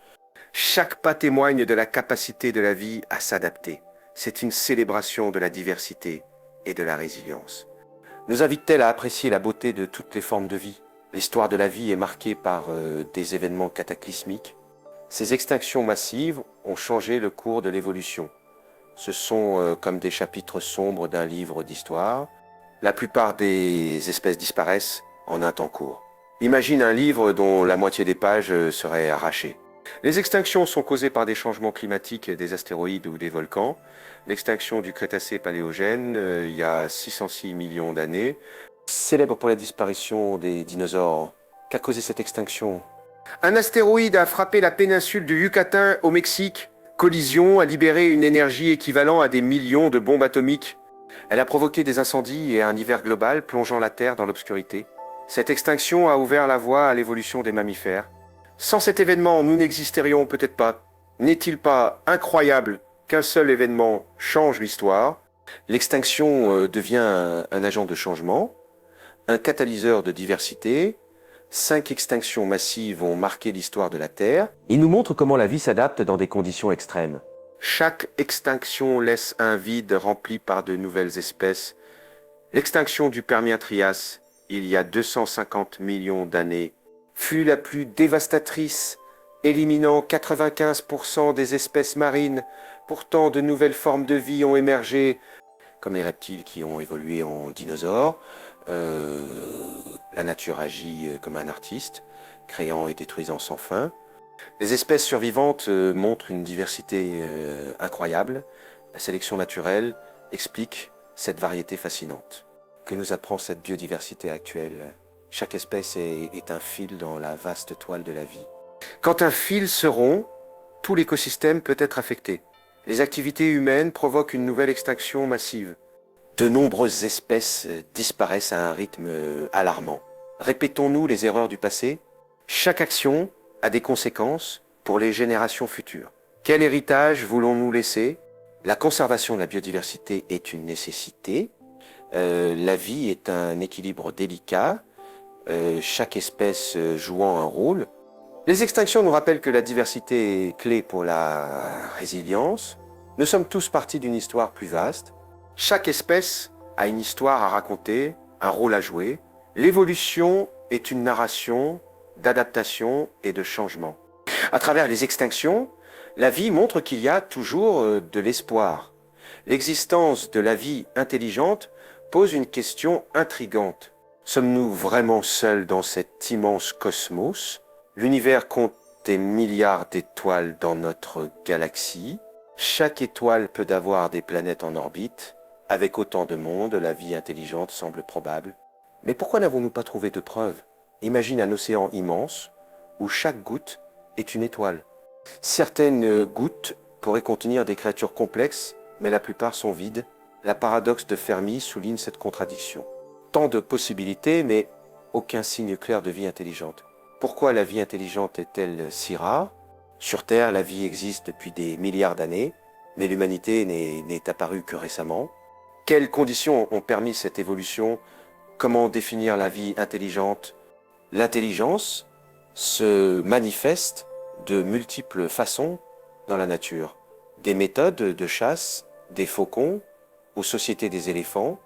Chaque pas témoigne de la capacité de la vie à s'adapter. C'est une célébration de la diversité et de la résilience. Nous invite-t-elle à apprécier la beauté de toutes les formes de vie? L'histoire de la vie est marquée par des événements cataclysmiques. Ces extinctions massives ont changé le cours de l'évolution. Ce sont comme des chapitres sombres d'un livre d'histoire. La plupart des espèces disparaissent en un temps court. Imagine un livre dont la moitié des pages seraient arrachées. Les extinctions sont causées par des changements climatiques, des astéroïdes ou des volcans. L'extinction du Crétacé paléogène, il y a 606 millions d'années, célèbre pour la disparition des dinosaures. Qu'a causé cette extinction? Un astéroïde a frappé la péninsule du Yucatan au Mexique. Collision a libéré une énergie équivalente à des millions de bombes atomiques. Elle a provoqué des incendies et un hiver global plongeant la Terre dans l'obscurité. Cette extinction a ouvert la voie à l'évolution des mammifères. Sans cet événement, nous n'existerions peut-être pas. N'est-il pas incroyable qu'un seul événement change l'histoire? L'extinction devient un agent de changement. un catalyseur de diversité. 5 extinctions massives ont marqué l'histoire de la Terre. Il nous montre comment la vie s'adapte dans des conditions extrêmes. Chaque extinction laisse un vide rempli par de nouvelles espèces. L'extinction du Permien-Trias, il y a 250 millions d'années, fut la plus dévastatrice, éliminant 95% des espèces marines. Pourtant, de nouvelles formes de vie ont émergé, comme les reptiles qui ont évolué en dinosaures. La nature agit comme un artiste, créant et détruisant sans fin. Les espèces survivantes montrent une diversité incroyable. La sélection naturelle explique cette variété fascinante. Que nous apprend cette biodiversité actuelle? Chaque espèce est un fil dans la vaste toile de la vie. Quand un fil se rompt, tout l'écosystème peut être affecté. Les activités humaines provoquent une nouvelle extinction massive. De nombreuses espèces disparaissent à un rythme alarmant. Répétons-nous les erreurs du passé? Chaque action a des conséquences pour les générations futures. Quel héritage voulons-nous laisser? La conservation de la biodiversité est une nécessité. La vie est un équilibre délicat, chaque espèce jouant un rôle. Les extinctions nous rappellent que la diversité est clé pour la résilience. Nous sommes tous partis d'une histoire plus vaste. Chaque espèce a une histoire à raconter, un rôle à jouer. L'évolution est une narration d'adaptation et de changement. À travers les extinctions, la vie montre qu'il y a toujours de l'espoir. L'existence de la vie intelligente pose une question intrigante. Sommes-nous vraiment seuls dans cet immense cosmos? L'univers compte des milliards d'étoiles dans notre galaxie. Chaque étoile peut avoir des planètes en orbite. Avec autant de monde, la vie intelligente semble probable. Mais pourquoi n'avons-nous pas trouvé de preuves? Imagine un océan immense où chaque goutte est une étoile. Certaines gouttes pourraient contenir des créatures complexes, mais la plupart sont vides. La paradoxe de Fermi souligne cette contradiction. Tant de possibilités, mais aucun signe clair de vie intelligente. Pourquoi la vie intelligente est-elle si rare? Sur Terre, la vie existe depuis des milliards d'années, mais l'humanité n'est apparue que récemment. Quelles conditions ont permis cette évolution? Comment définir la vie intelligente? L'intelligence se manifeste de multiples façons dans la nature. Des méthodes de chasse, des faucons, aux sociétés des éléphants.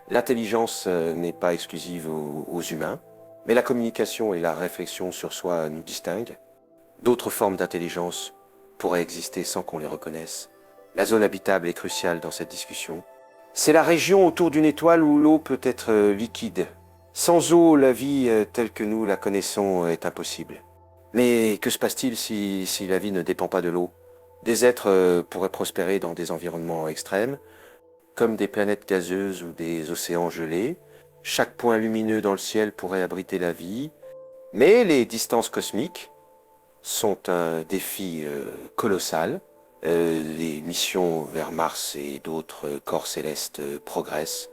L'intelligence n'est pas exclusive aux humains, mais la communication et la réflexion sur soi nous distinguent. D'autres formes d'intelligence pourraient exister sans qu'on les reconnaisse. La zone habitable est cruciale dans cette discussion. C'est la région autour d'une étoile où l'eau peut être liquide. Sans eau, la vie telle que nous la connaissons est impossible. Mais que se passe-t-il si la vie ne dépend pas de l'eau? Des êtres pourraient prospérer dans des environnements extrêmes, comme des planètes gazeuses ou des océans gelés. Chaque point lumineux dans le ciel pourrait abriter la vie. Mais les distances cosmiques sont un défi colossal. Les missions vers Mars et d'autres corps célestes progressent.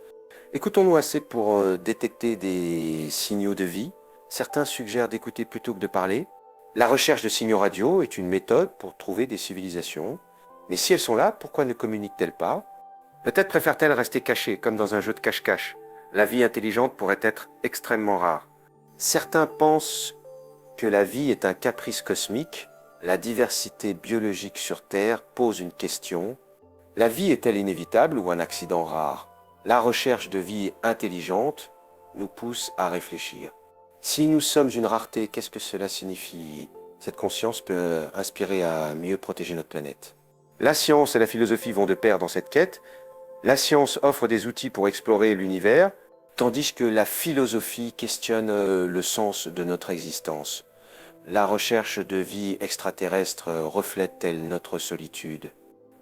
Écoutons-nous assez pour détecter des signaux de vie? Certains suggèrent d'écouter plutôt que de parler. La recherche de signaux radio est une méthode pour trouver des civilisations. Mais si elles sont là, pourquoi ne communiquent-elles pas? Peut-être préfèrent-elles rester cachées, comme dans un jeu de cache-cache. La vie intelligente pourrait être extrêmement rare. Certains pensent que la vie est un caprice cosmique. La diversité biologique sur Terre pose une question. La vie est-elle inévitable ou un accident rare? La recherche de vie intelligente nous pousse à réfléchir. Si nous sommes une rareté, qu'est-ce que cela signifie? Cette conscience peut inspirer à mieux protéger notre planète. La science et la philosophie vont de pair dans cette quête. La science offre des outils pour explorer l'univers, tandis que la philosophie questionne le sens de notre existence. La recherche de vie extraterrestre reflète-t-elle notre solitude?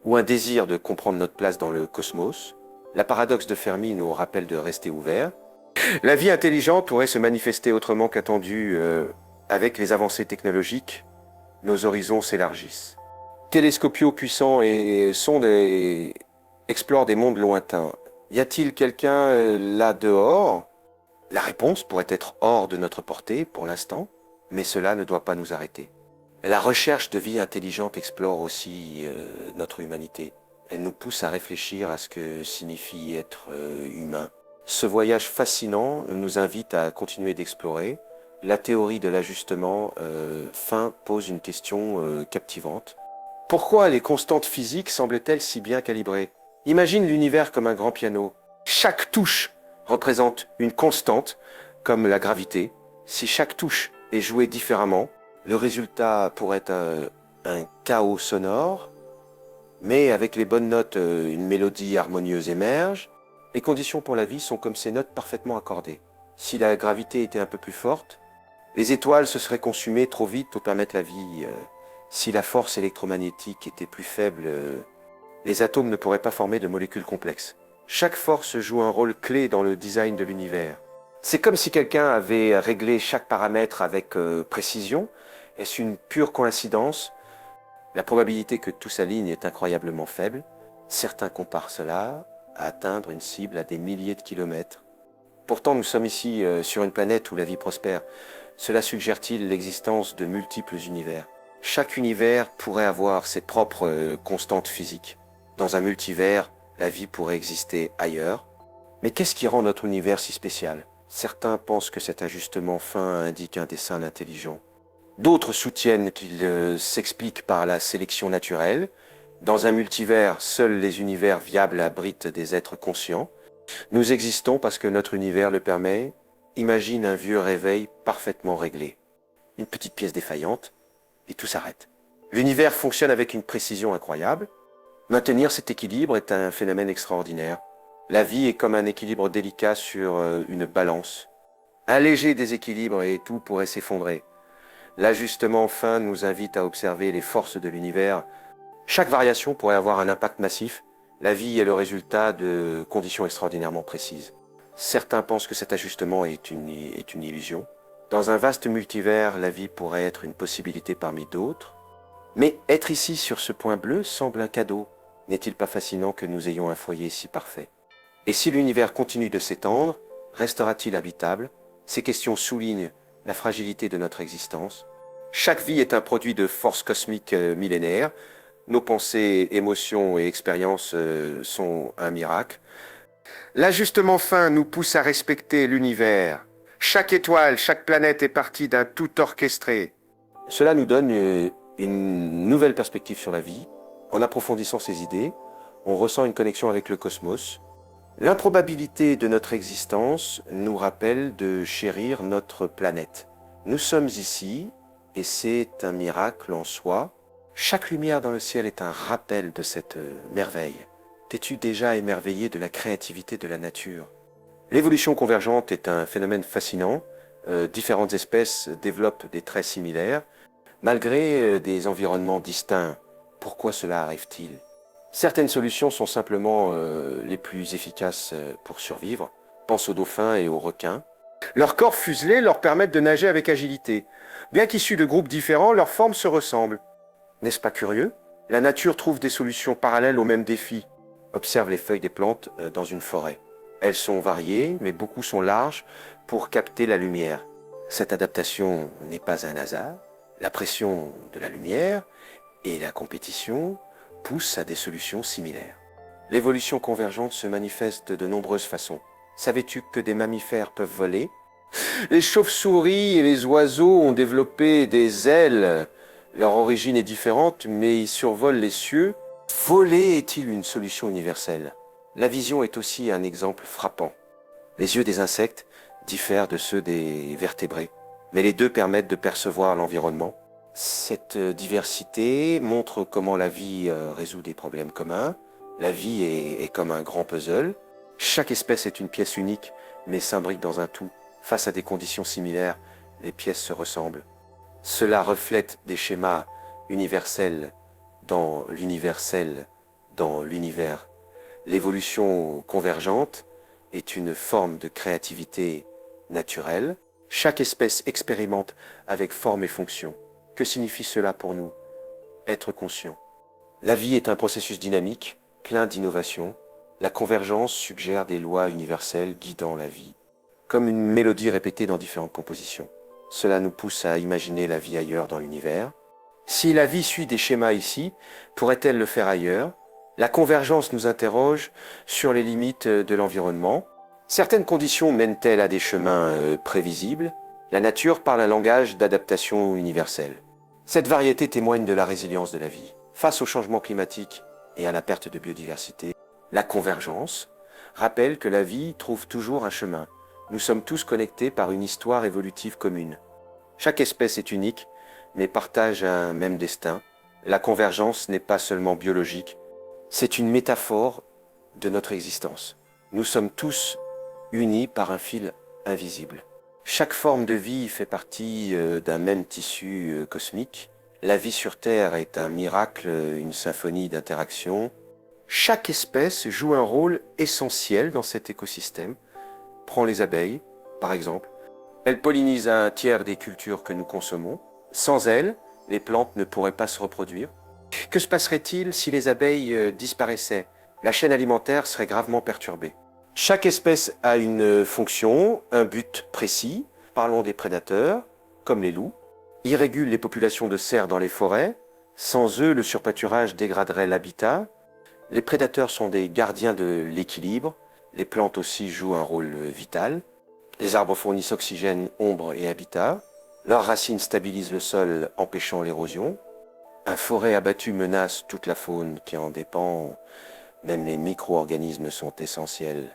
Ou un désir de comprendre notre place dans le cosmos? La paradoxe de Fermi nous rappelle de rester ouvert. La vie intelligente pourrait se manifester autrement qu'attendu. Avec les avancées technologiques, nos horizons s'élargissent. Télescopiaux puissants et sondes explorent des mondes lointains. Y a-t-il quelqu'un là dehors? La réponse pourrait être hors de notre portée pour l'instant, mais cela ne doit pas nous arrêter. La recherche de vie intelligente explore aussi notre humanité. Elle nous pousse à réfléchir à ce que signifie être humain. Ce voyage fascinant nous invite à continuer d'explorer. La théorie de l'ajustement fin pose une question captivante. Pourquoi les constantes physiques semblent-elles si bien calibrées? Imagine l'univers comme un grand piano. Chaque touche représente une constante, comme la gravité. Si chaque touche est jouée différemment, le résultat pourrait être un chaos sonore, mais avec les bonnes notes, une mélodie harmonieuse émerge. Les conditions pour la vie sont comme ces notes parfaitement accordées. Si la gravité était un peu plus forte, les étoiles se seraient consumées trop vite pour permettre la vie. Si la force électromagnétique était plus faible, les atomes ne pourraient pas former de molécules complexes. Chaque force joue un rôle clé dans le design de l'univers. C'est comme si quelqu'un avait réglé chaque paramètre avec précision. Est-ce une pure coïncidence? La probabilité que tout s'aligne est incroyablement faible. Certains comparent cela à atteindre une cible à des milliers de kilomètres. Pourtant, nous sommes ici sur une planète où la vie prospère. Cela suggère-t-il l'existence de multiples univers? Chaque univers pourrait avoir ses propres constantes physiques. Dans un multivers, la vie pourrait exister ailleurs. Mais qu'est-ce qui rend notre univers si spécial? Certains pensent que cet ajustement fin indique un dessin intelligent. D'autres soutiennent qu'il s'explique par la sélection naturelle. Dans un multivers, seuls les univers viables abritent des êtres conscients. Nous existons parce que notre univers le permet. Imagine un vieux réveil parfaitement réglé. Une petite pièce défaillante, et tout s'arrête. L'univers fonctionne avec une précision incroyable. Maintenir cet équilibre est un phénomène extraordinaire. La vie est comme un équilibre délicat sur une balance. Un léger déséquilibre et tout pourrait s'effondrer. L'ajustement fin nous invite à observer les forces de l'univers. Chaque variation pourrait avoir un impact massif. La vie est le résultat de conditions extraordinairement précises. Certains pensent que cet ajustement est une illusion. Dans un vaste multivers, la vie pourrait être une possibilité parmi d'autres. Mais être ici sur ce point bleu semble un cadeau. N'est-il pas fascinant que nous ayons un foyer si parfait? Et si l'univers continue de s'étendre, restera-t-il habitable? Ces questions soulignent la fragilité de notre existence. Chaque vie est un produit de forces cosmiques millénaires. Nos pensées, émotions et expériences sont un miracle. L'ajustement fin nous pousse à respecter l'univers. Chaque étoile, chaque planète est partie d'un tout orchestré. Cela nous donne une nouvelle perspective sur la vie. En approfondissant ces idées, on ressent une connexion avec le cosmos. L'improbabilité de notre existence nous rappelle de chérir notre planète. Nous sommes ici, et c'est un miracle en soi. Chaque lumière dans le ciel est un rappel de cette merveille. T'es-tu déjà émerveillé de la créativité de la nature? L'évolution convergente est un phénomène fascinant. Différentes espèces développent des traits similaires, malgré des environnements distincts. Pourquoi cela arrive-t-il? Certaines solutions sont simplement les plus efficaces pour survivre. Pense aux dauphins et aux requins. Leurs corps fuselés leur permettent de nager avec agilité. Bien qu'issus de groupes différents, leurs formes se ressemblent. N'est-ce pas curieux? La nature trouve des solutions parallèles aux mêmes défis. Observe les feuilles des plantes dans une forêt. Elles sont variées, mais beaucoup sont larges pour capter la lumière. Cette adaptation n'est pas un hasard. La pression de la lumière et la compétition poussent à des solutions similaires. L'évolution convergente se manifeste de nombreuses façons. Savais-tu que des mammifères peuvent voler? Les chauves-souris et les oiseaux ont développé des ailes. Leur origine est différente, mais ils survolent les cieux. Voler est-il une solution universelle? La vision est aussi un exemple frappant. Les yeux des insectes diffèrent de ceux des vertébrés, mais les deux permettent de percevoir l'environnement. Cette diversité montre comment la vie résout des problèmes communs. La vie est comme un grand puzzle. Chaque espèce est une pièce unique, mais s'imbrique dans un tout. Face à des conditions similaires, les pièces se ressemblent. Cela reflète des schémas universels dans l'univers. L'évolution convergente est une forme de créativité naturelle. Chaque espèce expérimente avec forme et fonction. Que signifie cela pour nous? Être conscient. La vie est un processus dynamique, plein d'innovations. La convergence suggère des lois universelles guidant la vie, comme une mélodie répétée dans différentes compositions. Cela nous pousse à imaginer la vie ailleurs dans l'univers. Si la vie suit des schémas ici, pourrait-elle le faire ailleurs? La convergence nous interroge sur les limites de l'environnement. Certaines conditions mènent-elles à des chemins prévisibles? La nature parle un langage d'adaptation universelle. Cette variété témoigne de la résilience de la vie. Face au changement climatique et à la perte de biodiversité, la convergence rappelle que la vie trouve toujours un chemin. Nous sommes tous connectés par une histoire évolutive commune. Chaque espèce est unique, mais partage un même destin. La convergence n'est pas seulement biologique, c'est une métaphore de notre existence. Nous sommes tous unis par un fil invisible. Chaque forme de vie fait partie d'un même tissu cosmique. La vie sur Terre est un miracle, une symphonie d'interactions. Chaque espèce joue un rôle essentiel dans cet écosystème. Prends les abeilles, par exemple. Elles pollinisent un tiers des cultures que nous consommons. Sans elles, les plantes ne pourraient pas se reproduire. Que se passerait-il si les abeilles disparaissaient? La chaîne alimentaire serait gravement perturbée. Chaque espèce a une fonction, un but précis. Parlons des prédateurs, comme les loups. Ils régulent les populations de cerfs dans les forêts. Sans eux, le surpâturage dégraderait l'habitat. Les prédateurs sont des gardiens de l'équilibre. Les plantes aussi jouent un rôle vital. Les arbres fournissent oxygène, ombre et habitat. Leurs racines stabilisent le sol, empêchant l'érosion. Un forêt abattu menace toute la faune qui en dépend. Même les micro-organismes sont essentiels.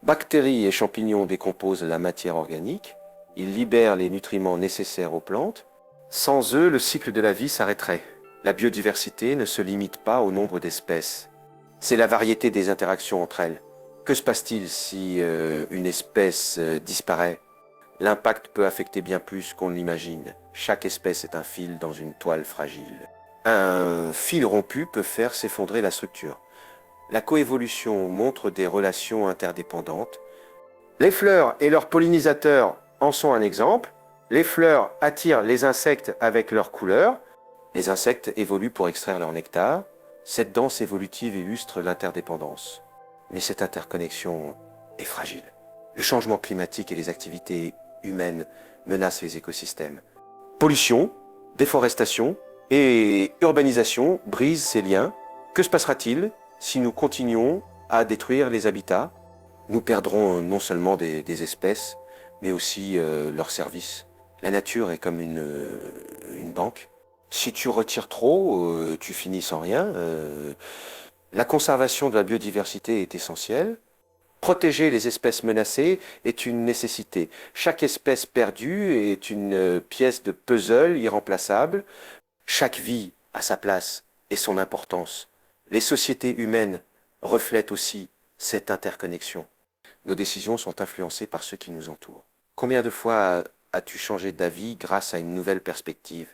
Bactéries et champignons décomposent la matière organique. Ils libèrent les nutriments nécessaires aux plantes. Sans eux, le cycle de la vie s'arrêterait. La biodiversité ne se limite pas au nombre d'espèces. C'est la variété des interactions entre elles. Que se passe-t-il si une espèce disparaît? L'impact peut affecter bien plus qu'on ne l'imagine. Chaque espèce est un fil dans une toile fragile. Un fil rompu peut faire s'effondrer la structure. La coévolution montre des relations interdépendantes. Les fleurs et leurs pollinisateurs en sont un exemple. Les fleurs attirent les insectes avec leurs couleurs. Les insectes évoluent pour extraire leur nectar. Cette danse évolutive illustre l'interdépendance. Mais cette interconnexion est fragile. Le changement climatique et les activités humaines menacent les écosystèmes. Pollution, déforestation et urbanisation brisent ces liens. Que se passera-t-il si nous continuons à détruire les habitats? Nous perdrons non seulement des espèces, mais aussi leurs services. La nature est comme une banque. Si tu retires trop, tu finis sans rien. La conservation de la biodiversité est essentielle. Protéger les espèces menacées est une nécessité. Chaque espèce perdue est une pièce de puzzle irremplaçable. Chaque vie a sa place et son importance. Les sociétés humaines reflètent aussi cette interconnexion. Nos décisions sont influencées par ceux qui nous entourent. Combien de fois as-tu changé d'avis grâce à une nouvelle perspective?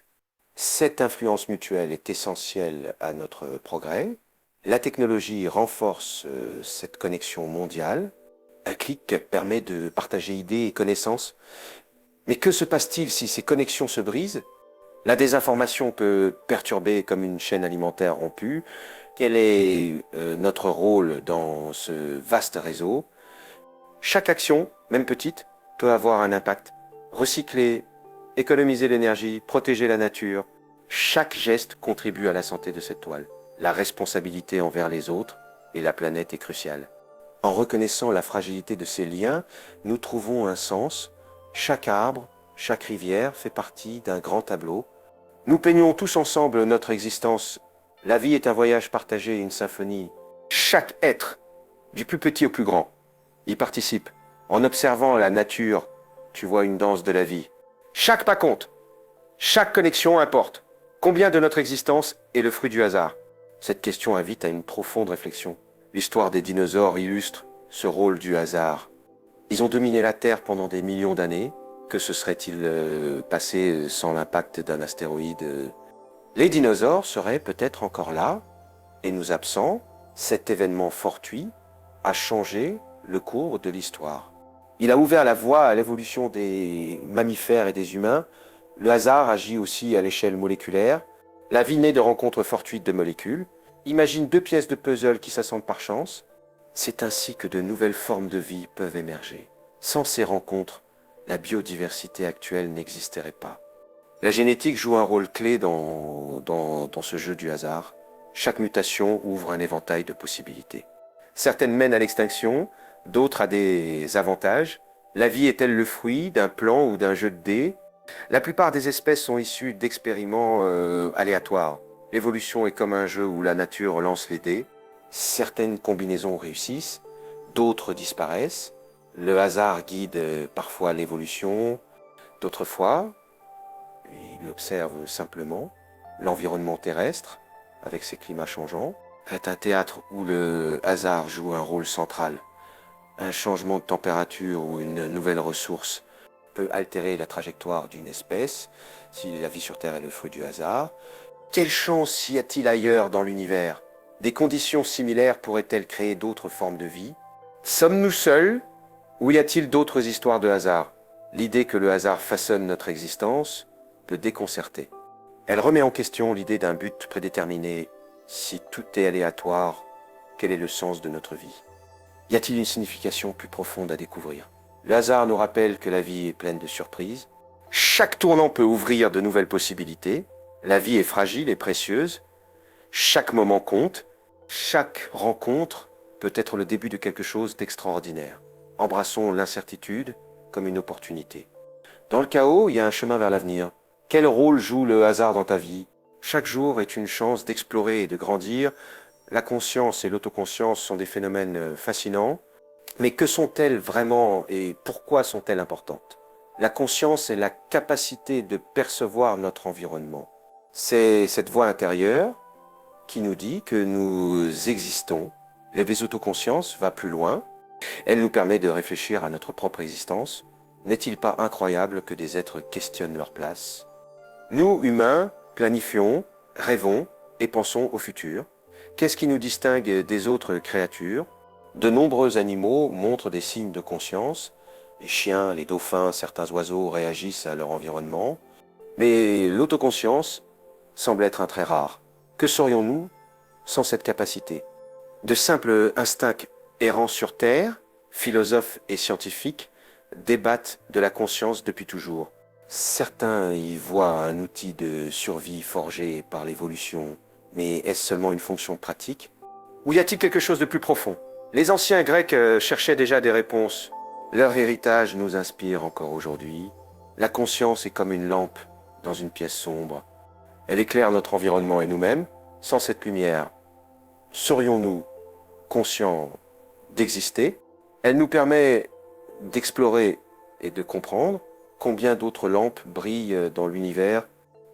Cette influence mutuelle est essentielle à notre progrès. La technologie renforce cette connexion mondiale. Un clic permet de partager idées et connaissances. Mais que se passe-t-il si ces connexions se brisent? La désinformation peut perturber comme une chaîne alimentaire rompue. Quel est notre rôle dans ce vaste réseau? Chaque action, même petite, peut avoir un impact. Recycler, économiser l'énergie, protéger la nature. Chaque geste contribue à la santé de cette toile. La responsabilité envers les autres et la planète est cruciale. En reconnaissant la fragilité de ces liens, nous trouvons un sens. Chaque arbre, chaque rivière fait partie d'un grand tableau. Nous peignons tous ensemble notre existence. La vie est un voyage partagé, une symphonie. Chaque être, du plus petit au plus grand, y participe. En observant la nature, tu vois une danse de la vie. Chaque pas compte. Chaque connexion importe. Combien de notre existence est le fruit du hasard? Cette question invite à une profonde réflexion. L'histoire des dinosaures illustre ce rôle du hasard. Ils ont dominé la Terre pendant des millions d'années. Que se serait-il passé sans l'impact d'un astéroïde? Les dinosaures seraient peut-être encore là et nous absents. Cet événement fortuit a changé le cours de l'histoire. Il a ouvert la voie à l'évolution des mammifères et des humains. Le hasard agit aussi à l'échelle moléculaire. La vie naît de rencontres fortuites de molécules. Imagine deux pièces de puzzle qui s'assemblent par chance. C'est ainsi que de nouvelles formes de vie peuvent émerger. Sans ces rencontres, la biodiversité actuelle n'existerait pas. La génétique joue un rôle clé dans ce jeu du hasard. Chaque mutation ouvre un éventail de possibilités. Certaines mènent à l'extinction, d'autres à des avantages. La vie est-elle le fruit d'un plan ou d'un jeu de dés? La plupart des espèces sont issues d'expériments aléatoires. L'évolution est comme un jeu où la nature lance les dés. Certaines combinaisons réussissent, d'autres disparaissent. Le hasard guide parfois l'évolution, d'autres fois, il observe simplement l'environnement terrestre avec ses climats changeants. C'est un théâtre où le hasard joue un rôle central. Un changement de température ou une nouvelle ressource peut altérer la trajectoire d'une espèce, si la vie sur Terre est le fruit du hasard. Quelle chance y a-t-il ailleurs dans l'univers? Des conditions similaires pourraient-elles créer d'autres formes de vie? Sommes-nous seuls? Ou y a-t-il d'autres histoires de hasard? L'idée que le hasard façonne notre existence peut déconcerter. Elle remet en question l'idée d'un but prédéterminé. Si tout est aléatoire, quel est le sens de notre vie? Y a-t-il une signification plus profonde à découvrir? Le hasard nous rappelle que la vie est pleine de surprises. Chaque tournant peut ouvrir de nouvelles possibilités. La vie est fragile et précieuse. Chaque moment compte. Chaque rencontre peut être le début de quelque chose d'extraordinaire. Embrassons l'incertitude comme une opportunité. Dans le chaos, il y a un chemin vers l'avenir. Quel rôle joue le hasard dans ta vie? Chaque jour est une chance d'explorer et de grandir. La conscience et l'autoconscience sont des phénomènes fascinants. Mais que sont-elles vraiment et pourquoi sont-elles importantes? La conscience est la capacité de percevoir notre environnement. C'est cette voix intérieure qui nous dit que nous existons. L'éveil autoconscience va plus loin. Elle nous permet de réfléchir à notre propre existence. N'est-il pas incroyable que des êtres questionnent leur place? Nous, humains, planifions, rêvons et pensons au futur. Qu'est-ce qui nous distingue des autres créatures? De nombreux animaux montrent des signes de conscience. Les chiens, les dauphins, certains oiseaux réagissent à leur environnement. Mais l'autoconscience semble être un trait rare. Que serions-nous sans cette capacité? De simples instincts errants sur Terre, philosophes et scientifiques débattent de la conscience depuis toujours. Certains y voient un outil de survie forgé par l'évolution, mais est-ce seulement une fonction pratique? Ou y a-t-il quelque chose de plus profond? Les anciens Grecs cherchaient déjà des réponses. Leur héritage nous inspire encore aujourd'hui. La conscience est comme une lampe dans une pièce sombre. Elle éclaire notre environnement et nous-mêmes. Sans cette lumière, serions-nous conscients d'exister? Elle nous permet d'explorer et de comprendre combien d'autres lampes brillent dans l'univers.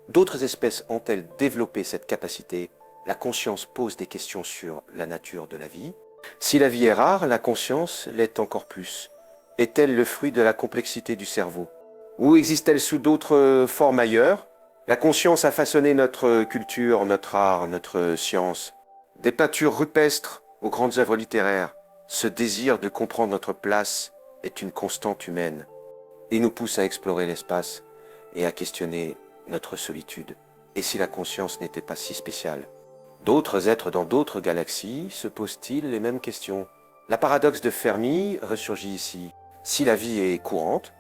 D'autres espèces ont-elles développé cette capacité? La conscience pose des questions sur la nature de la vie. Si la vie est rare, la conscience l'est encore plus. Est-elle le fruit de la complexité du cerveau? Ou existe-t-elle sous d'autres formes ailleurs? La conscience a façonné notre culture, notre art, notre science. Des peintures rupestres aux grandes œuvres littéraires. Ce désir de comprendre notre place est une constante humaine. Il nous pousse à explorer l'espace et à questionner notre solitude. Et si la conscience n'était pas si spéciale? D'autres êtres dans d'autres galaxies se posent-ils les mêmes questions? La paradoxe de Fermi ressurgit ici. Si la vie est courante,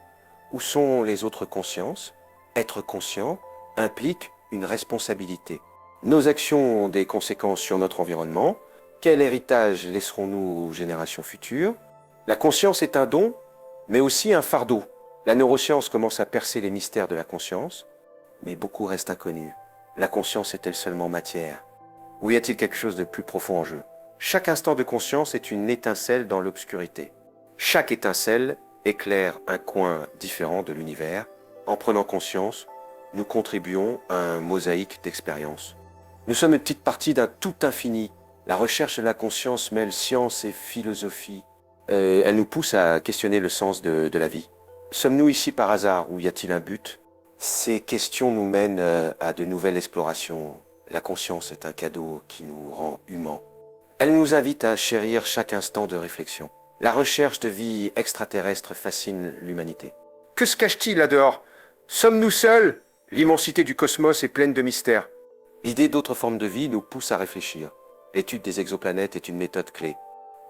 où sont les autres consciences? Être conscient implique une responsabilité. Nos actions ont des conséquences sur notre environnement. Quel héritage laisserons-nous aux générations futures? La conscience est un don, mais aussi un fardeau. La neuroscience commence à percer les mystères de la conscience, mais beaucoup reste inconnu. La conscience est-elle seulement matière? Ou y a-t-il quelque chose de plus profond en jeu? Chaque instant de conscience est une étincelle dans l'obscurité. Chaque étincelle éclaire un coin différent de l'univers. En prenant conscience, nous contribuons à un mosaïque d'expériences. Nous sommes une petite partie d'un tout infini. La recherche de la conscience mêle science et philosophie. Elle nous pousse à questionner le sens de la vie. Sommes-nous ici par hasard ou y a-t-il un but? Ces questions nous mènent à de nouvelles explorations. La conscience est un cadeau qui nous rend humains. Elle nous invite à chérir chaque instant de réflexion. La recherche de vie extraterrestre fascine l'humanité. Que se cache-t-il là-dehors? Sommes-nous seuls? L'immensité du cosmos est pleine de mystères. L'idée d'autres formes de vie nous pousse à réfléchir. L'étude des exoplanètes est une méthode clé.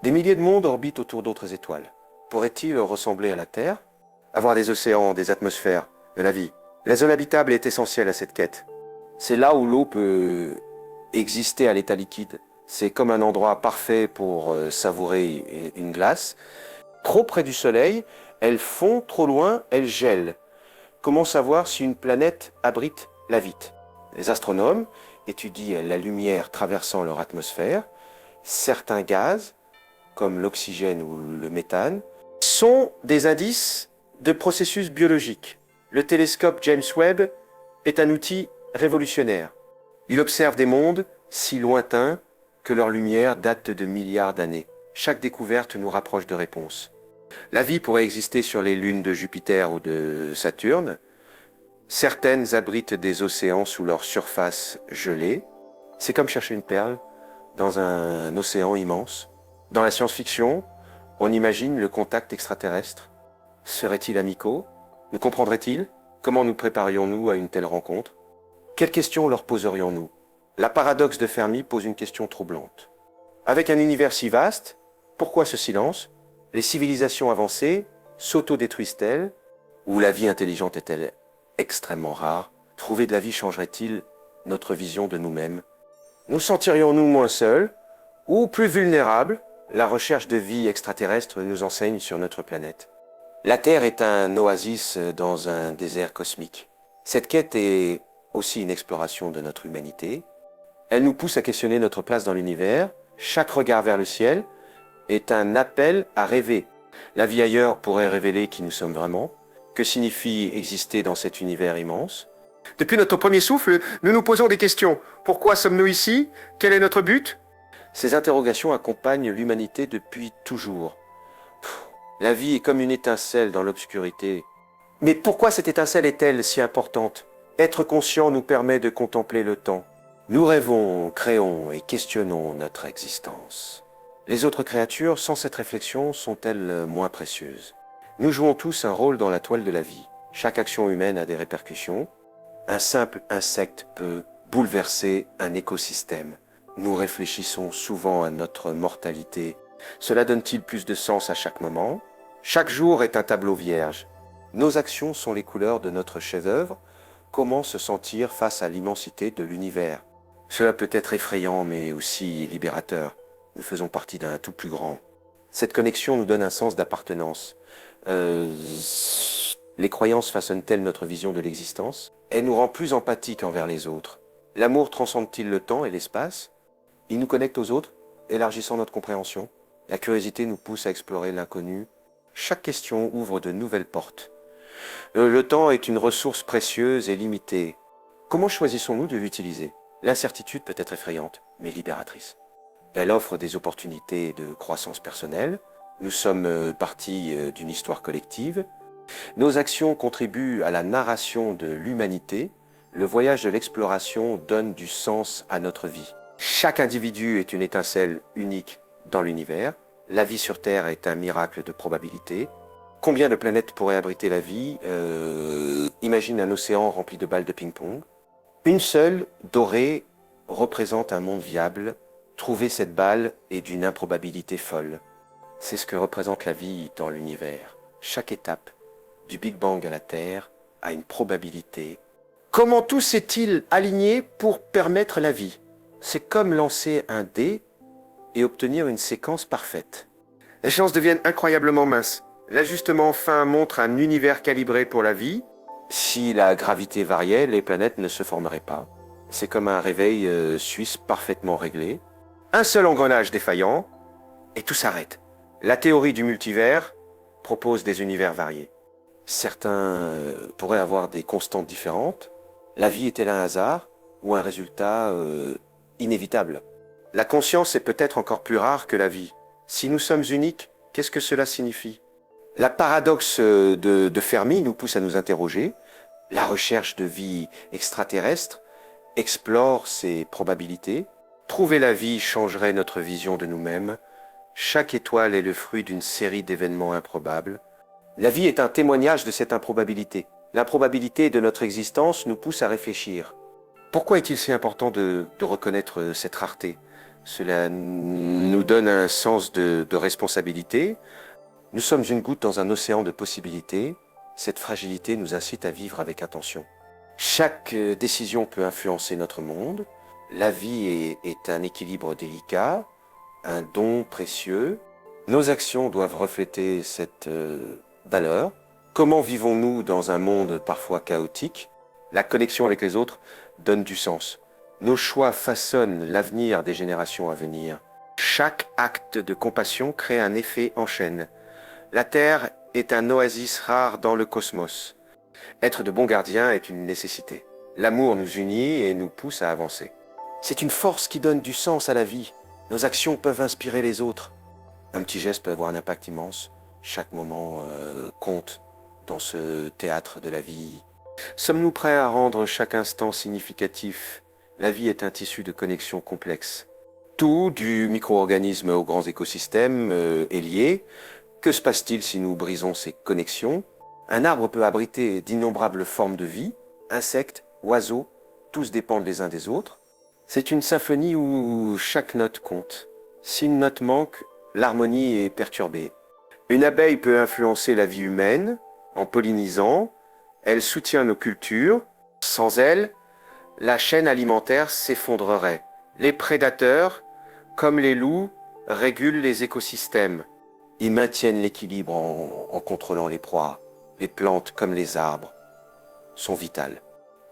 Des milliers de mondes orbitent autour d'autres étoiles. Pourraient-ils ressembler à la Terre? Avoir des océans, des atmosphères, de la vie. La zone habitable est essentielle à cette quête. C'est là où l'eau peut exister à l'état liquide. C'est comme un endroit parfait pour savourer une glace. Trop près du Soleil, elle fond, trop loin, elle gèle. Comment savoir si une planète abrite la vie? Les astronomes étudient la lumière traversant leur atmosphère. Certains gaz, comme l'oxygène ou le méthane, sont des indices de processus biologiques. Le télescope James Webb est un outil révolutionnaire. Il observe des mondes si lointains que leur lumière date de milliards d'années. Chaque découverte nous rapproche de réponses. La vie pourrait exister sur les lunes de Jupiter ou de Saturne. Certaines abritent des océans sous leur surface gelée. C'est comme chercher une perle dans un océan immense. Dans la science-fiction, on imagine le contact extraterrestre. Seraient-ils amicaux? Nous comprendraient-ils? Comment nous préparions-nous à une telle rencontre? Quelles questions leur poserions-nous? La paradoxe de Fermi pose une question troublante. Avec un univers si vaste, pourquoi ce silence? Les civilisations avancées s'auto-détruisent-elles? Ou la vie intelligente est-elle extrêmement rare? Trouver de la vie changerait-il notre vision de nous-mêmes? Nous sentirions-nous moins seuls ou plus vulnérables? La recherche de vie extraterrestre nous enseigne sur notre planète. La Terre est un oasis dans un désert cosmique. Cette quête est aussi une exploration de notre humanité. Elle nous pousse à questionner notre place dans l'univers. Chaque regard vers le ciel est un appel à rêver. La vie ailleurs pourrait révéler qui nous sommes vraiment. Que signifie exister dans cet univers immense? Depuis notre premier souffle, nous nous posons des questions. Pourquoi sommes-nous ici? Quel est notre but? Ces interrogations accompagnent l'humanité depuis toujours. La vie est comme une étincelle dans l'obscurité. Mais pourquoi cette étincelle est-elle si importante? Être conscient nous permet de contempler le temps. Nous rêvons, créons et questionnons notre existence. Les autres créatures, sans cette réflexion, sont-elles moins précieuses? Nous jouons tous un rôle dans la toile de la vie. Chaque action humaine a des répercussions. Un simple insecte peut bouleverser un écosystème. Nous réfléchissons souvent à notre mortalité. Cela donne-t-il plus de sens à chaque moment? Chaque jour est un tableau vierge. Nos actions sont les couleurs de notre chef-d'œuvre. Comment se sentir face à l'immensité de l'univers? Cela peut être effrayant, mais aussi libérateur. Nous faisons partie d'un tout plus grand. Cette connexion nous donne un sens d'appartenance. Les croyances façonnent-elles notre vision de l'existence? Elle nous rend plus empathiques envers les autres. L'amour transcende-t-il le temps et l'espace? Il nous connecte aux autres, élargissant notre compréhension. La curiosité nous pousse à explorer l'inconnu. Chaque question ouvre de nouvelles portes. Le temps est une ressource précieuse et limitée. Comment choisissons-nous de l'utiliser? L'incertitude peut être effrayante, mais libératrice. Elle offre des opportunités de croissance personnelle. Nous sommes partie d'une histoire collective. Nos actions contribuent à la narration de l'humanité. Le voyage de l'exploration donne du sens à notre vie. Chaque individu est une étincelle unique dans l'univers. La vie sur Terre est un miracle de probabilité. Combien de planètes pourraient abriter la vie? Imagine un océan rempli de balles de ping-pong. Une seule, dorée, représente un monde viable. Trouver cette balle est d'une improbabilité folle. C'est ce que représente la vie dans l'univers. Chaque étape, du Big Bang à la Terre, a une probabilité. Comment tout s'est-il aligné pour permettre la vie? C'est comme lancer un dé et obtenir une séquence parfaite. Les chances deviennent incroyablement minces. L'ajustement fin montre un univers calibré pour la vie. Si la gravité variait, les planètes ne se formeraient pas. C'est comme un réveil suisse parfaitement réglé. Un seul engrenage défaillant, et tout s'arrête. La théorie du multivers propose des univers variés. Certains pourraient avoir des constantes différentes. La vie est-elle un hasard ou un résultat inévitable? La conscience est peut-être encore plus rare que la vie. Si nous sommes uniques, qu'est-ce que cela signifie? La paradoxe de Fermi nous pousse à nous interroger. La recherche de vie extraterrestre explore ses probabilités. Trouver la vie changerait notre vision de nous-mêmes. Chaque étoile est le fruit d'une série d'événements improbables. La vie est un témoignage de cette improbabilité. L'improbabilité de notre existence nous pousse à réfléchir. Pourquoi est-il si important de reconnaître cette rareté? Cela nous donne un sens de responsabilité. Nous sommes une goutte dans un océan de possibilités. Cette fragilité nous incite à vivre avec attention. Chaque décision peut influencer notre monde. La vie est un équilibre délicat, un don précieux. Nos actions doivent refléter cette valeur. Comment vivons-nous dans un monde parfois chaotique? La connexion avec les autres donne du sens. Nos choix façonnent l'avenir des générations à venir. Chaque acte de compassion crée un effet en chaîne. La Terre est un oasis rare dans le cosmos. Être de bons gardiens est une nécessité. L'amour nous unit et nous pousse à avancer. C'est une force qui donne du sens à la vie. Nos actions peuvent inspirer les autres. Un petit geste peut avoir un impact immense. Chaque moment compte dans ce théâtre de la vie. Sommes-nous prêts à rendre chaque instant significatif? La vie est un tissu de connexions complexes. Tout, du micro-organisme aux grands écosystèmes, est lié. Que se passe-t-il si nous brisons ces connexions? Un arbre peut abriter d'innombrables formes de vie. Insectes, oiseaux, tous dépendent les uns des autres. C'est une symphonie où chaque note compte. Si une note manque, l'harmonie est perturbée. Une abeille peut influencer la vie humaine en pollinisant. Elle soutient nos cultures. Sans elle, la chaîne alimentaire s'effondrerait. Les prédateurs, comme les loups, régulent les écosystèmes. Ils maintiennent l'équilibre en contrôlant les proies. Les plantes, comme les arbres, sont vitales.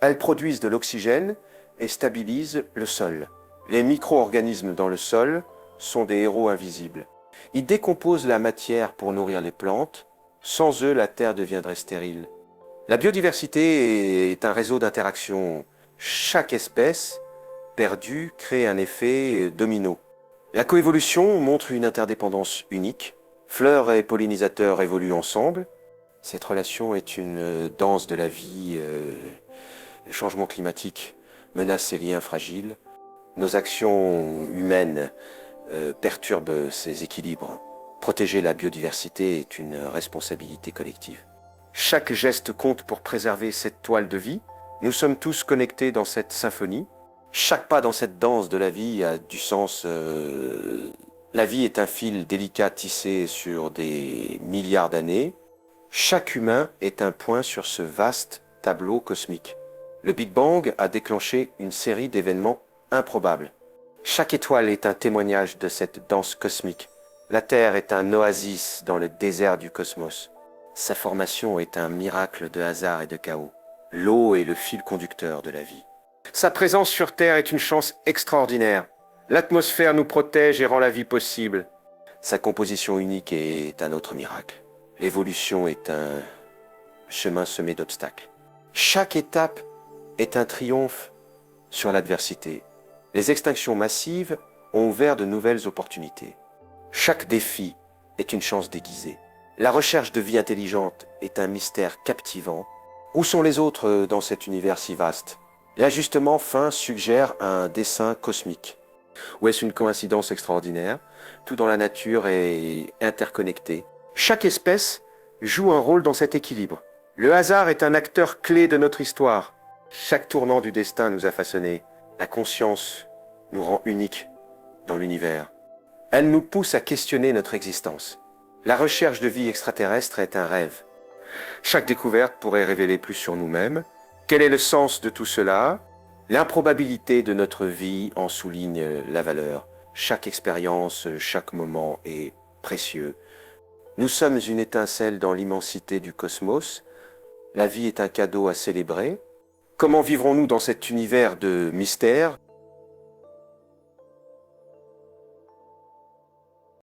Elles produisent de l'oxygène et stabilisent le sol. Les micro-organismes dans le sol sont des héros invisibles. Ils décomposent la matière pour nourrir les plantes. Sans eux, la terre deviendrait stérile. La biodiversité est un réseau d'interactions. Chaque espèce perdue crée un effet domino. La coévolution montre une interdépendance unique. Fleurs et pollinisateurs évoluent ensemble. Cette relation est une danse de la vie. Le changement climatique menace ces liens fragiles. Nos actions humaines perturbent ces équilibres. Protéger la biodiversité est une responsabilité collective. Chaque geste compte pour préserver cette toile de vie. Nous sommes tous connectés dans cette symphonie. Chaque pas dans cette danse de la vie a du sens. La vie est un fil délicat tissé sur des milliards d'années. Chaque humain est un point sur ce vaste tableau cosmique. Le Big Bang a déclenché une série d'événements improbables. Chaque étoile est un témoignage de cette danse cosmique. La Terre est un oasis dans le désert du cosmos. Sa formation est un miracle de hasard et de chaos. L'eau est le fil conducteur de la vie. Sa présence sur Terre est une chance extraordinaire. L'atmosphère nous protège et rend la vie possible. Sa composition unique est un autre miracle. L'évolution est un chemin semé d'obstacles. Chaque étape est un triomphe sur l'adversité. Les extinctions massives ont ouvert de nouvelles opportunités. Chaque défi est une chance déguisée. La recherche de vie intelligente est un mystère captivant. Où sont les autres dans cet univers si vaste? L'ajustement fin suggère un dessein cosmique. Ou est-ce une coïncidence extraordinaire? Tout dans la nature est interconnecté. Chaque espèce joue un rôle dans cet équilibre. Le hasard est un acteur clé de notre histoire. Chaque tournant du destin nous a façonnés. La conscience nous rend uniques dans l'univers. Elle nous pousse à questionner notre existence. La recherche de vie extraterrestre est un rêve. Chaque découverte pourrait révéler plus sur nous-mêmes. Quel est le sens de tout cela? L'improbabilité de notre vie en souligne la valeur. Chaque expérience, chaque moment est précieux. Nous sommes une étincelle dans l'immensité du cosmos. La vie est un cadeau à célébrer. Comment vivrons-nous dans cet univers de mystère?